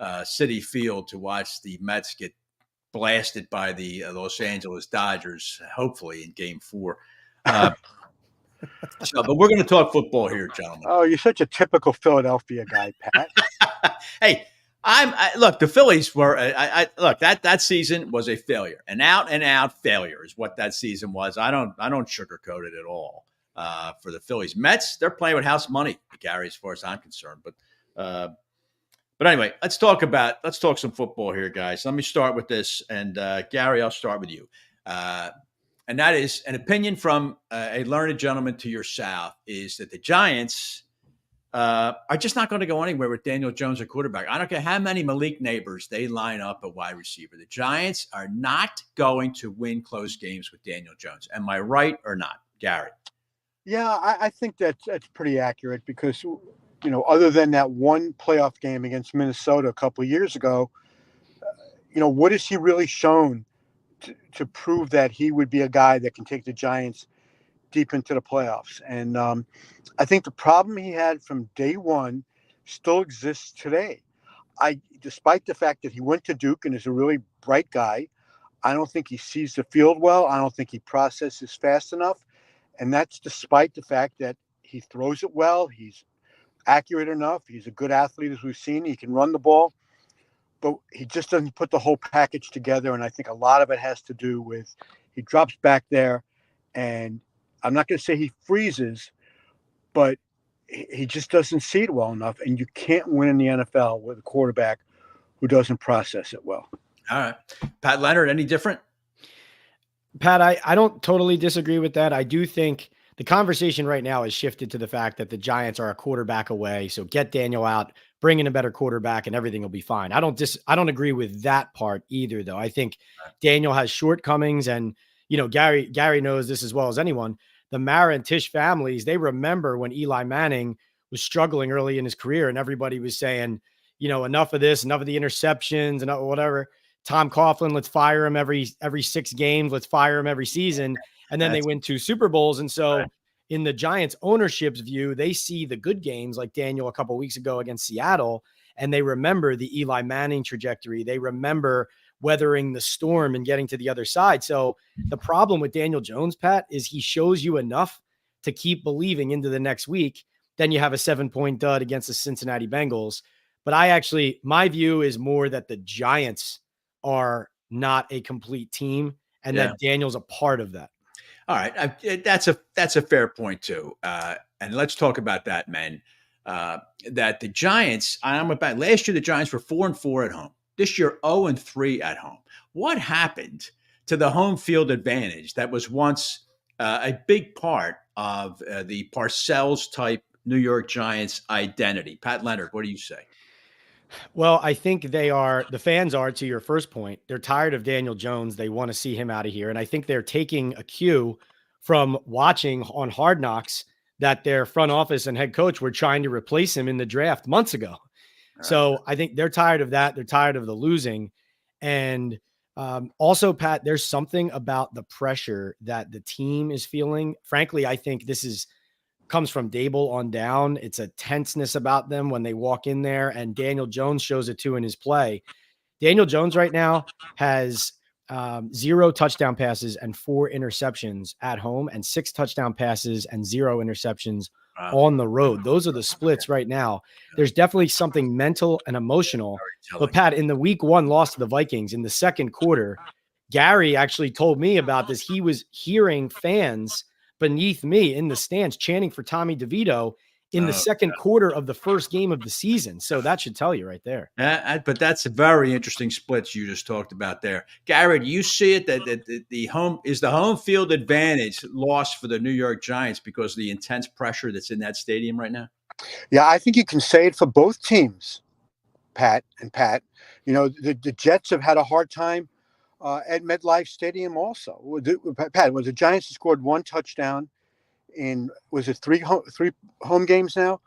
Speaker 1: Citi Field to watch the Mets get blasted by the Los Angeles Dodgers, hopefully in Game 4. But we're going to talk football here, gentlemen.
Speaker 14: Oh, you're such a typical Philadelphia guy, Pat.
Speaker 1: Hey, look. The Phillies were. Look, that season was a failure, an out and out failure is what that season was. I don't sugarcoat it at all. For the Phillies, Mets, they're playing with house money, Gary, as far as I'm concerned. But anyway, let's talk some football here, guys. Let me start with this, and Gary, I'll start with you. And that is an opinion from a learned gentleman to your south is that the Giants are just not going to go anywhere with Daniel Jones at quarterback. I don't care how many Malik Neighbors they line up at wide receiver. The Giants are not going to win close games with Daniel Jones. Am I right or not, Gary?
Speaker 14: Yeah, I think that's pretty accurate because, other than that one playoff game against Minnesota a couple of years ago, what has he really shown to prove that he would be a guy that can take the Giants deep into the playoffs? And I think the problem he had from day one still exists today. Despite the fact that he went to Duke and is a really bright guy, I don't think he sees the field well. I don't think he processes fast enough. And that's despite the fact that he throws it well. He's accurate enough. He's a good athlete, as we've seen. He can run the ball. But he just doesn't put the whole package together. And I think a lot of it has to do with he drops back there. And I'm not going to say he freezes, but he just doesn't see it well enough. And you can't win in the NFL with a quarterback who doesn't process it well.
Speaker 1: All right. Pat Leonard, any different?
Speaker 15: Pat, I don't totally disagree with that. I do think the conversation right now has shifted to the fact that the Giants are a quarterback away. So get Daniel out, bring in a better quarterback and everything will be fine. I don't agree with that part either, though. I think Daniel has shortcomings, and Gary knows this as well as anyone. The Mara and Tisch families, they remember when Eli Manning was struggling early in his career, and everybody was saying, enough of this, enough of the interceptions, and whatever. Tom Coughlin, let's fire him every 6 games. Let's fire him every season. And then they win 2 Super Bowls. And so in the Giants ownership's view, they see the good games like Daniel a couple of weeks ago against Seattle, and they remember the Eli Manning trajectory. They remember weathering the storm and getting to the other side. So the problem with Daniel Jones, Pat, is he shows you enough to keep believing into the next week. Then you have a 7-point dud against the Cincinnati Bengals. But my view is more that the Giants are not a complete team, and that Daniel's a part of that.
Speaker 1: All right. That's a fair point too. And let's talk about that, man. That the Giants, last year, the Giants were 4-4 at home. This year, 0-3 at home. What happened to the home field advantage that was once a big part of the Parcells type New York Giants identity? Pat Leonard, what do you say?
Speaker 15: Well, I think the fans are, to your first point, they're tired of Daniel Jones. They want to see him out of here. And I think they're taking a cue from watching on Hard Knocks that their front office and head coach were trying to replace him in the draft months ago. So I think they're tired of that. They're tired of the losing. And also, Pat, there's something about the pressure that the team is feeling. Frankly, I think this comes from Dable on down. It's a tenseness about them when they walk in there, and Daniel Jones shows it too in his play. Daniel Jones right now has 0 touchdown passes and 4 interceptions at home, and 6 touchdown passes and 0 interceptions on the road. Those are the splits right now. There's definitely something mental and emotional. But Pat, in the week 1 loss to the Vikings in the second quarter, Gary actually told me about this. He was hearing fans beneath me in the stands chanting for Tommy DeVito in the second quarter of the first game of the season. So that should tell you right there.
Speaker 1: But that's a very interesting splits you just talked about there. Gary, do you see it that the home field advantage lost for the New York Giants because of the intense pressure that's in that stadium right now?
Speaker 14: Yeah, I think you can say it for both teams, Pat. The Jets have had a hard time at MetLife Stadium also. Pat, was the Giants scored 1 touchdown in, was it 3 home games now?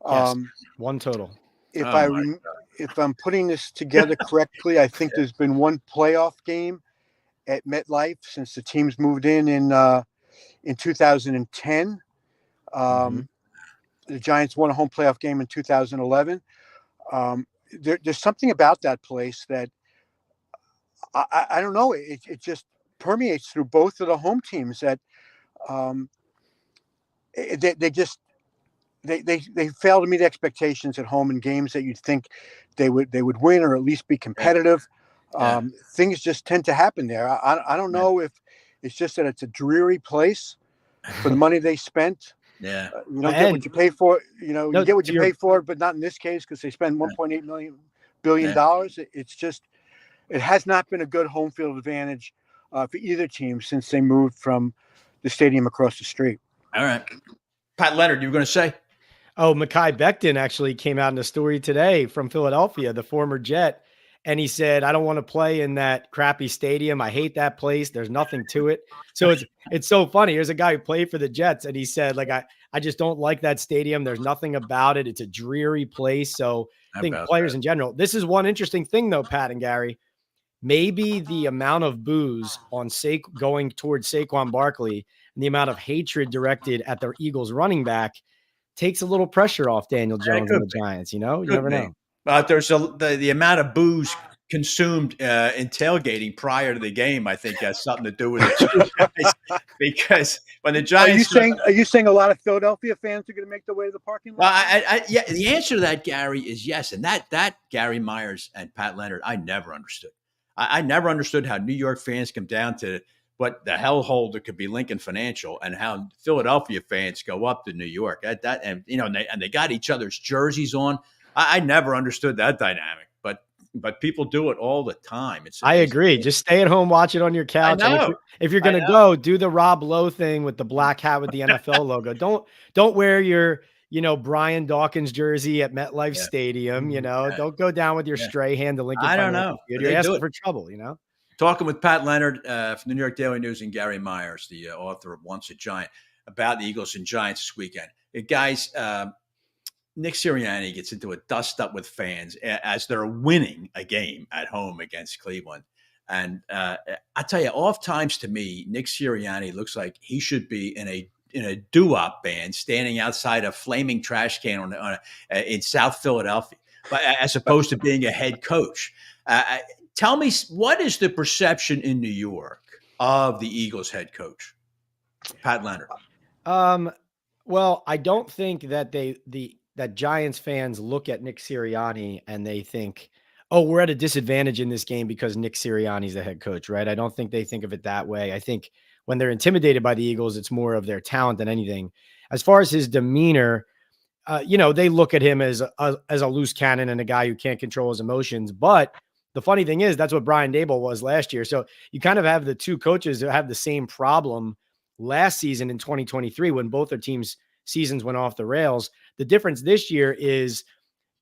Speaker 15: Yes, 1 total.
Speaker 14: If I'm putting this together correctly, I think there's been 1 playoff game at MetLife since the teams moved in 2010. The Giants won a home playoff game in 2011. There's something about that place that I don't know. It just permeates through both of the home teams that they fail to meet expectations at home in games that you'd think they would win or at least be competitive. Things just tend to happen there. I don't know if it's just that it's a dreary place for the money they spent.
Speaker 1: Yeah,
Speaker 14: you don't get what you pay for. You get what you pay for, but not in this case because they spend $1.8 billion. It's just. It has not been a good home field advantage for either team since they moved from the stadium across the street.
Speaker 1: All right. Pat Leonard, you were going to say?
Speaker 15: Oh, Mekhi Becton actually came out in a story today from Philadelphia, the former Jet, and he said, I don't want to play in that crappy stadium. I hate that place. There's nothing to it. So it's so funny. Here's a guy who played for the Jets, and he said, I just don't like that stadium. There's nothing about it. It's a dreary place. So I think players in general. This is one interesting thing, though, Pat and Gary. Maybe the amount of booze on going towards Saquon Barkley and the amount of hatred directed at the Eagles running back takes a little pressure off Daniel Jones and the Giants. You never know.
Speaker 1: But there's the amount of booze consumed in tailgating prior to the game, I think has something to do with it. Because when the Giants,
Speaker 14: are you saying a lot of Philadelphia fans are going to make their way to the parking lot?
Speaker 1: Well, yeah, the answer to that, Gary, is yes. And that Gary Myers and Pat Leonard, I never understood. I never understood how New York fans come down to what the hellhole that could be Lincoln Financial, and how Philadelphia fans go up to New York and they got each other's jerseys on. I never understood that dynamic, but people do it all the time.
Speaker 15: I agree. Just stay at home, watch it on your couch. And if you're going to go, do the Rob Lowe thing with the black hat with the NFL logo. Don't wear your Brian Dawkins jersey at MetLife Stadium. Don't go down with your stray hand to Lincoln.
Speaker 1: I don't know.
Speaker 15: You're asking for trouble.
Speaker 1: Talking with Pat Leonard from the New York Daily News and Gary Myers, the author of Once a Giant, about the Eagles and Giants this weekend. Guys, Nick Sirianni gets into a dust-up with fans as they're winning a game at home against Cleveland. And I tell you, oftentimes to me, Nick Sirianni looks like he should be in a doo-wop band standing outside a flaming trash can in South Philadelphia, but as opposed to being a head coach. Tell me, what is the perception in New York of the Eagles head coach, Pat Leonard?
Speaker 15: Well, I don't think that that Giants fans look at Nick Sirianni and they think, oh, we're at a disadvantage in this game because Nick Sirianni's the head coach, right? I don't think they think of it that way. I think when they're intimidated by the Eagles, it's more of their talent than anything. As far as his demeanor, they look at him as a loose cannon and a guy who can't control his emotions. But the funny thing is, that's what Brian Daboll was last year. So you kind of have the two coaches that have the same problem last season in 2023 when both their teams' seasons went off the rails. The difference this year is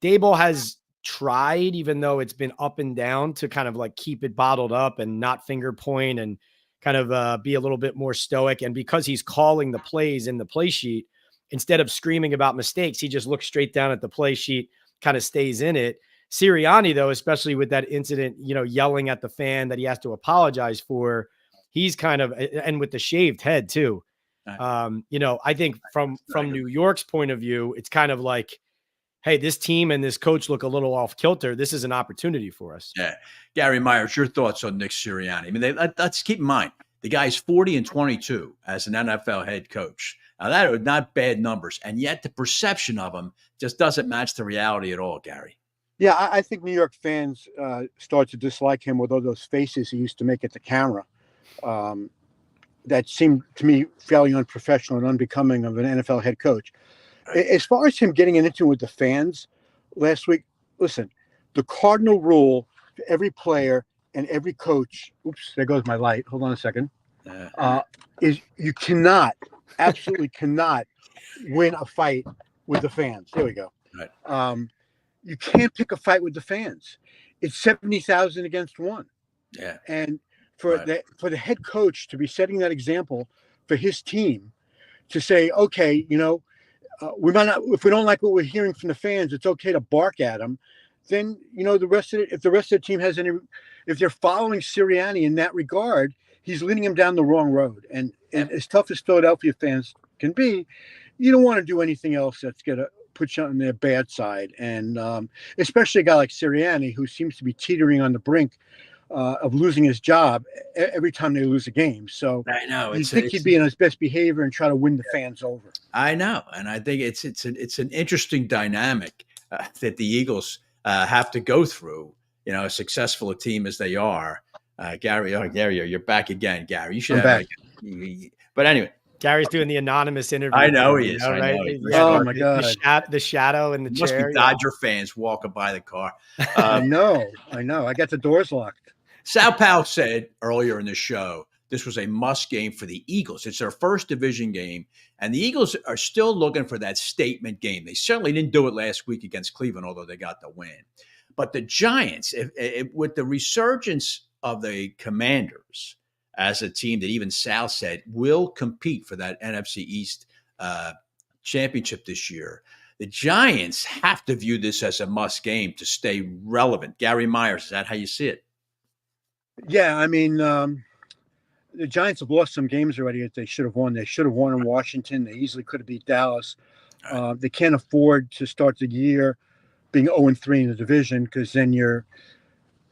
Speaker 15: Daboll has tried, even though it's been up and down, to kind of like keep it bottled up and not finger point and kind of be a little bit more stoic. And because he's calling the plays in the play sheet, instead of screaming about mistakes, he just looks straight down at the play sheet, kind of stays in it. Sirianni, though, especially with that incident, yelling at the fan that he has to apologize for, he's kind of, and with the shaved head too. I think from New York's point of view, it's kind of like, hey, this team and this coach look a little off kilter. This is an opportunity for us.
Speaker 1: Yeah. Gary Myers, your thoughts on Nick Sirianni? I mean, let's keep in mind, the guy's 40-22 as an NFL head coach. Now, that are not bad numbers, and yet the perception of him just doesn't match the reality at all, Gary.
Speaker 14: Yeah, I think New York fans start to dislike him with all those faces he used to make at the camera. That seemed to me fairly unprofessional and unbecoming of an NFL head coach. As far as him getting into it with the fans last week, listen, the cardinal rule for every player and every coach, oops, there goes my light. Hold on a second. Is you absolutely cannot win a fight with the fans. There we go. Right. You can't pick a fight with the fans. It's 70,000 against one.
Speaker 1: Yeah.
Speaker 14: And for the head coach to be setting that example for his team, to say, okay, we might not, if we don't like what we're hearing from the fans, it's okay to bark at them. Then, if the rest of the team has if they're following Sirianni in that regard, he's leading them down the wrong road. And as tough as Philadelphia fans can be, you don't want to do anything else that's going to put you on their bad side. And especially a guy like Sirianni, who seems to be teetering on the brink of losing his job every time they lose a game. So
Speaker 1: I know
Speaker 14: you think he'd be in his best behavior and try to win the fans over.
Speaker 1: I know, and I think it's an interesting dynamic that the Eagles have to go through. As successful a team as they are. Gary, you're back again, Gary. You should have. But anyway.
Speaker 15: Gary's doing the anonymous interview.
Speaker 1: I know he is.
Speaker 15: Right?
Speaker 14: Oh my God!
Speaker 15: The shadow in the chair.
Speaker 1: Must be Dodger fans walking by the car.
Speaker 14: I know. I got the doors locked.
Speaker 1: Sal Paolantonio said earlier in the show this was a must game for the Eagles. It's their first division game, and the Eagles are still looking for that statement game. They certainly didn't do it last week against Cleveland, although they got the win. But the Giants, with the resurgence of the Commanders as a team that even Sal said will compete for that NFC East championship this year, the Giants have to view this as a must game to stay relevant. Gary Myers, is that how you see it?
Speaker 14: Yeah, I mean, the Giants have lost some games already that they should have won. They should have won in Washington. They easily could have beat Dallas. They can't afford to start the year being 0-3 in the division, because then you're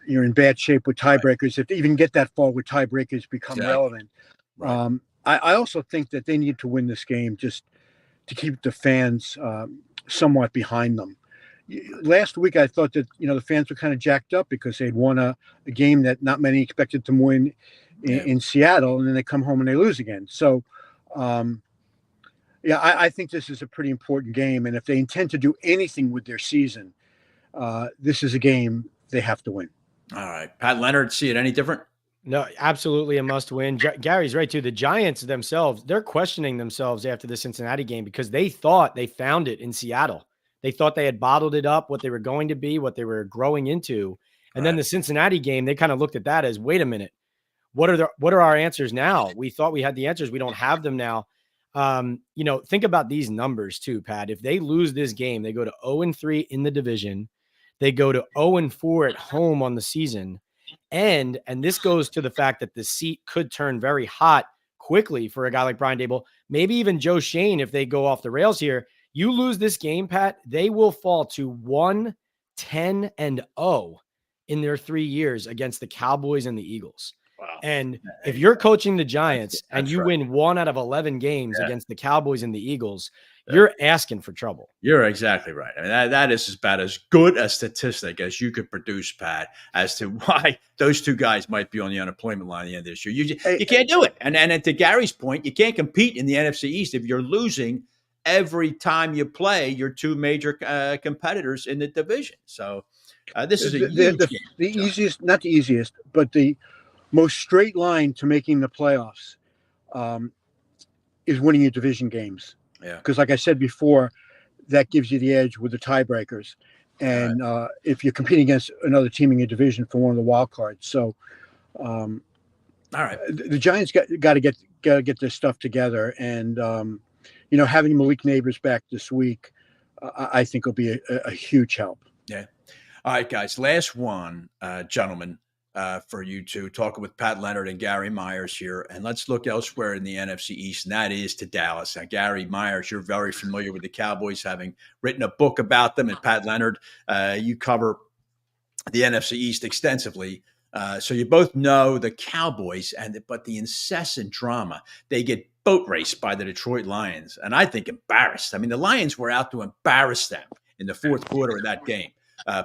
Speaker 14: in bad shape with tiebreakers. If they even get that far with tiebreakers become relevant. Right. I also think that they need to win this game just to keep the fans somewhat behind them. Last week, I thought that, the fans were kind of jacked up because they'd won a game that not many expected to win in Seattle, and then they come home and they lose again. So, I think this is a pretty important game. And if they intend to do anything with their season, this is a game they have to win.
Speaker 1: All right. Pat Leonard, see it any different?
Speaker 15: No, absolutely a must win. Gary's right too. The Giants themselves, they're questioning themselves after the Cincinnati game because they thought they found it in Seattle. They thought they had bottled it up, what they were going to be, what they were growing into. And then the Cincinnati game, they kind of looked at that as, wait a minute, what are our answers now? We thought we had the answers. We don't have them now. Think about these numbers too, Pat. If they lose this game, they go to 0-3 in the division. They go to 0-4 at home on the season. And this goes to the fact that the seat could turn very hot quickly for a guy like Brian Daboll, maybe even Joe Shane. If they go off the rails here, you lose this game, Pat, they will fall to 1-10-0 in their 3 years against the Cowboys and the Eagles. Wow. And if you're coaching the Giants and you win 1 out of 11 games against the Cowboys and the Eagles, you're asking for trouble.
Speaker 1: You're exactly right. I mean, that is about as good a statistic as you could produce, Pat, as to why those two guys might be on the unemployment line at the end of this year. You can't do it. And to Gary's point, you can't compete in the NFC East if you're losing every time you play your two major competitors in the division. So this is a huge game.
Speaker 14: The easiest, not the easiest, but the most straight line to making the playoffs is winning your division games.
Speaker 1: Yeah.
Speaker 14: Because like I said before, that gives you the edge with the tiebreakers. And if you're competing against another team in your division for one of the wild cards. So
Speaker 1: all right.
Speaker 14: The Giants got to get this stuff together. And, having Malik Neighbors back this week, I think will be a huge help.
Speaker 1: Yeah. All right, guys. Last one, gentlemen. For you two, talking with Pat Leonard and Gary Myers here. And let's look elsewhere in the NFC East, and that is to Dallas. Now, Gary Myers, you're very familiar with the Cowboys, having written a book about them. And Pat Leonard, you cover the NFC East extensively. So you both know the Cowboys, but the incessant drama. They get boat raced by the Detroit Lions, and I think embarrassed. I mean, the Lions were out to embarrass them in the fourth quarter of that game.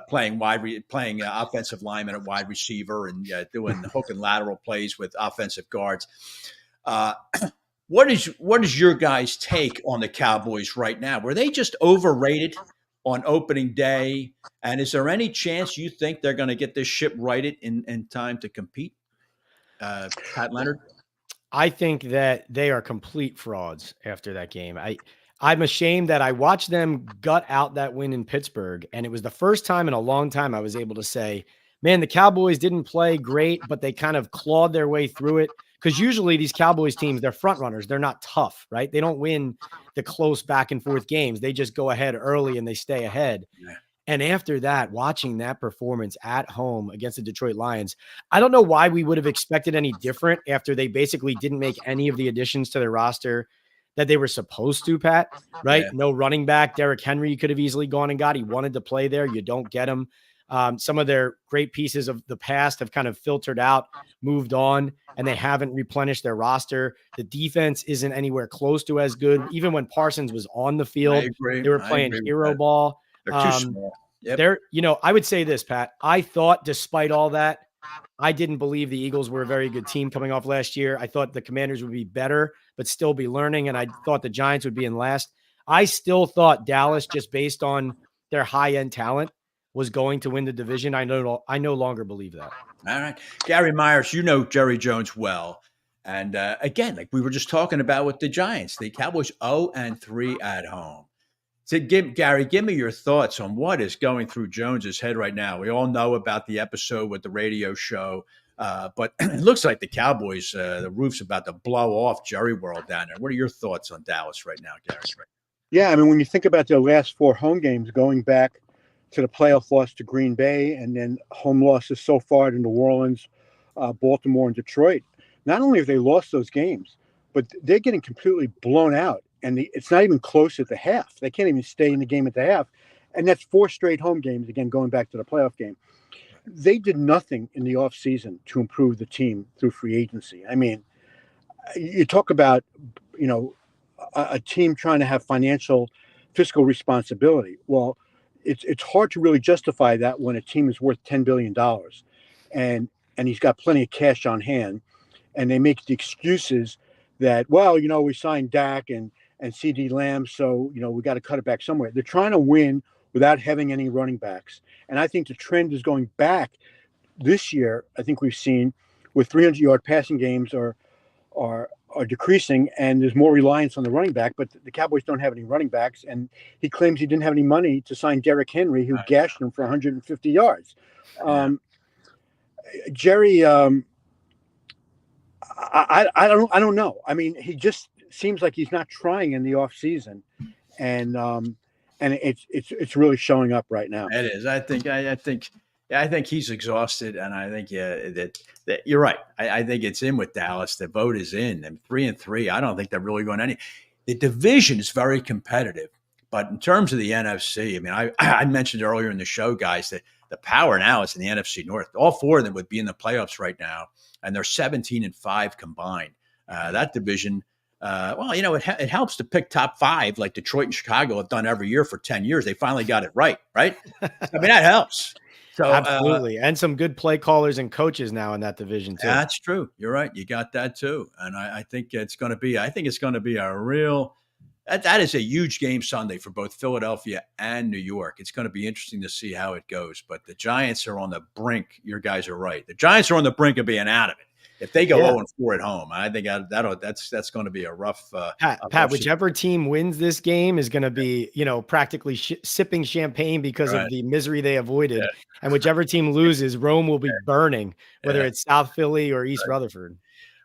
Speaker 1: Playing offensive lineman at wide receiver and doing hook and lateral plays with offensive guards. What is your guys' take on the Cowboys right now? Were they just overrated on opening day? And is there any chance you think they're going to get this ship righted in time to compete? Pat Leonard?
Speaker 15: I think that they are complete frauds after that game. I'm ashamed that I watched them gut out that win in Pittsburgh. And it was the first time in a long time I was able to say, man, the Cowboys didn't play great, but they kind of clawed their way through it. Because usually these Cowboys teams, they're front runners. They're not tough, right? They don't win the close back and forth games. They just go ahead early and they stay ahead. Yeah. And after that, watching that performance at home against the Detroit Lions, I don't know why we would have expected any different after they basically didn't make any of the additions to their roster that they were supposed to, Pat, right? Yeah. No running back. Derrick Henry, you could have easily gone and got. He wanted to play there. You don't get him. Some of their great pieces of the past have kind of filtered out, moved on, and they haven't replenished their roster. The defense isn't anywhere close to as good. Even when Parsons was on the field, they were playing hero ball.
Speaker 1: They're too small.
Speaker 15: Yep. I would say this, Pat. I thought despite all that, I didn't believe the Eagles were a very good team coming off last year. I thought the Commanders would be better, but still be learning. And I thought the Giants would be in last. I still thought Dallas, just based on their high-end talent, was going to win the division. I no longer believe that.
Speaker 1: All right. Gary Myers, you know Jerry Jones well. And again, like we were just talking about with the Giants, the Cowboys 0-3 at home. So Gary, give me your thoughts on what is going through Jones's head right now. We all know about the episode with the radio show, but it looks like the Cowboys, the roof's about to blow off Jerry World down there. What are your thoughts on Dallas right now, Gary?
Speaker 14: Yeah, I mean, when you think about their last 4 home games, going back to the playoff loss to Green Bay and then home losses so far to New Orleans, Baltimore, and Detroit, not only have they lost those games, but they're getting completely blown out. And it's not even close at the half. They can't even stay in the game at the half. And that's 4 straight home games, again, going back to the playoff game. They did nothing in the offseason to improve the team through free agency. I mean, you talk about, a team trying to have fiscal responsibility. Well, it's hard to really justify that when a team is worth $10 billion and he's got plenty of cash on hand. And they make the excuses that, we signed Dak and CD Lamb, so, we got to cut it back somewhere. They're trying to win without having any running backs. And I think the trend is going back this year. I think we've seen with 300-yard passing games are decreasing, and there's more reliance on the running back. But the Cowboys don't have any running backs, and he claims he didn't have any money to sign Derrick Henry, who gashed him for 150 yards. Jerry, I don't know. I mean, he just seems like he's not trying in the off season, and it's really showing up right now.
Speaker 1: It is. I think he's exhausted, and I think that you're right. I think it's in with Dallas. The vote is in. And 3-3. I don't think they're really going any. The division is very competitive, but in terms of the NFC, I mean, I mentioned earlier in the show, guys, that the power now is in the NFC North. All four of them would be in the playoffs right now, and they're 17-5 combined. That division. Well, it helps to pick top five like Detroit and Chicago have done every year for 10 years. They finally got it right? I mean, that helps. So,
Speaker 15: absolutely. And some good play callers and coaches now in that division too.
Speaker 1: That's true. You're right. You got that too. And I think it's going to be a real, that is a huge game Sunday for both Philadelphia and New York. It's going to be interesting to see how it goes, but the Giants are on the brink. Your guys are right. The Giants are on the brink of being out of it. If they go 0-4 at home, I think that's going to be a rough.
Speaker 15: Pat, whichever team wins this game is going to be, practically sipping champagne because of the misery they avoided, and whichever team loses, Rome will be burning, whether it's South Philly or East Rutherford.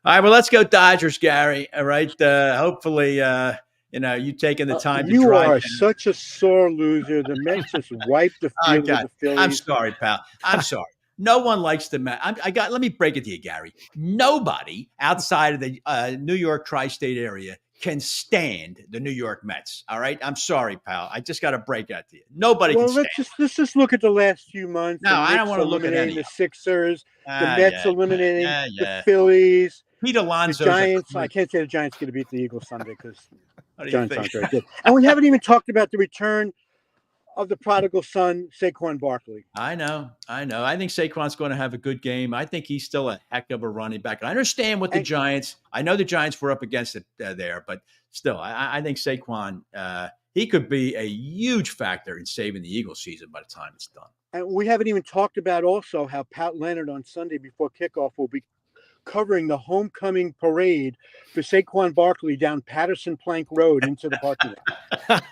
Speaker 1: All right, well, let's go Dodgers, Gary. All right, hopefully, you taking the time to
Speaker 14: you
Speaker 1: drive.
Speaker 14: You are
Speaker 1: down.
Speaker 14: Such a sore loser. The Mets just wiped the field of the Phillies.
Speaker 1: I'm sorry, pal. I'm sorry. No one likes the Mets. Let me break it to you, Gary. Nobody outside of the New York tri-state area can stand the New York Mets. All right, I'm sorry, pal. I just got to break that to you. Nobody can stand.
Speaker 14: Let's just look at the last few months.
Speaker 1: No, I don't want to look at any.
Speaker 14: The Sixers, the Mets eliminating the Phillies,
Speaker 1: Pete Alonso,
Speaker 14: the Giants. I can't say the Giants going to beat the Eagles Sunday because the Giants aren't very good. And we haven't even talked about the return of the prodigal son, Saquon Barkley.
Speaker 1: I know. I think Saquon's going to have a good game. I think he's still a heck of a running back. I understand what the Giants. I know the Giants were up against it there, but still, I think Saquon. He could be a huge factor in saving the Eagles season by the time it's done.
Speaker 14: And we haven't even talked about also how Pat Leonard on Sunday before kickoff will be covering the homecoming parade for Saquon Barkley down Patterson Plank Road into the parking lot.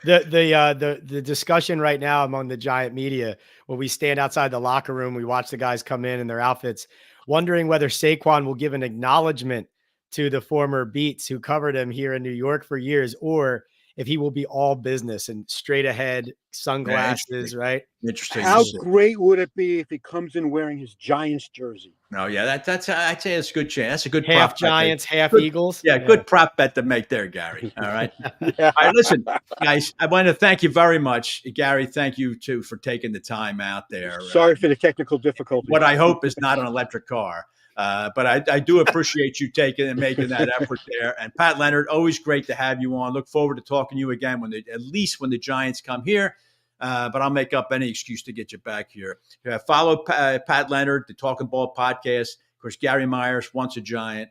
Speaker 15: The discussion right now among the Giant media, when we stand outside the locker room, we watch the guys come in their outfits, wondering whether Saquon will give an acknowledgement to the former Beats who covered him here in New York for years, or if he will be all business and straight ahead sunglasses, right?
Speaker 1: Interesting.
Speaker 14: How great would it be if he comes in wearing his Giants jersey?
Speaker 1: No, yeah, that's I'd say it's a good chance. That's a good
Speaker 15: half
Speaker 1: prop
Speaker 15: Giants, half
Speaker 1: good,
Speaker 15: Eagles.
Speaker 1: Yeah, good prop bet to make there, Gary. All right. All right, listen, guys, I want to thank you very much. Gary, thank you too for taking the time out there.
Speaker 14: Sorry for the technical difficulties.
Speaker 1: What I hope is not an electric car. But I do appreciate you taking and making that effort there. And Pat Leonard, always great to have you on. Look forward to talking to you again at least when the Giants come here. But I'll make up any excuse to get you back here. Follow Pat Leonard, the Talking Ball podcast. Of course, Gary Myers, Once a Giant.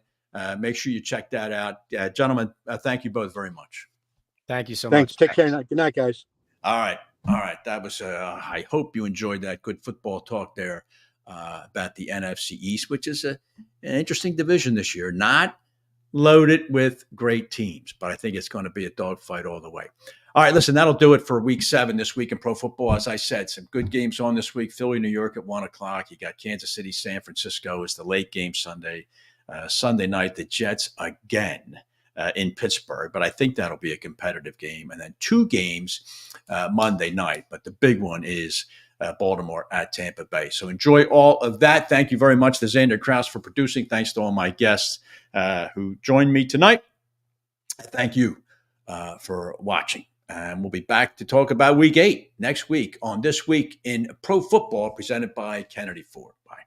Speaker 1: Make sure you check that out. Gentlemen, thank you both very much.
Speaker 15: Thank you so
Speaker 14: much.
Speaker 15: Thanks.
Speaker 14: Take care. Good night, guys.
Speaker 1: All right. That was, I hope you enjoyed that good football talk there. About the NFC East, which is an interesting division this year. Not loaded with great teams, but I think it's going to be a dogfight all the way. All right, listen, that'll do it for Week 7 this week in pro football. As I said, some good games on this week. Philly, New York at 1 o'clock. You got Kansas City, San Francisco is the late game Sunday. Sunday night, the Jets again in Pittsburgh, but I think that'll be a competitive game. And then 2 games Monday night, but the big one is Baltimore at Tampa Bay. So enjoy all of that. Thank you very much to Xander Krause for producing. Thanks to all my guests who joined me tonight. Thank you for watching. And we'll be back to talk about Week 8 next week on This Week in Pro Football, presented by Kennedy Ford. Bye.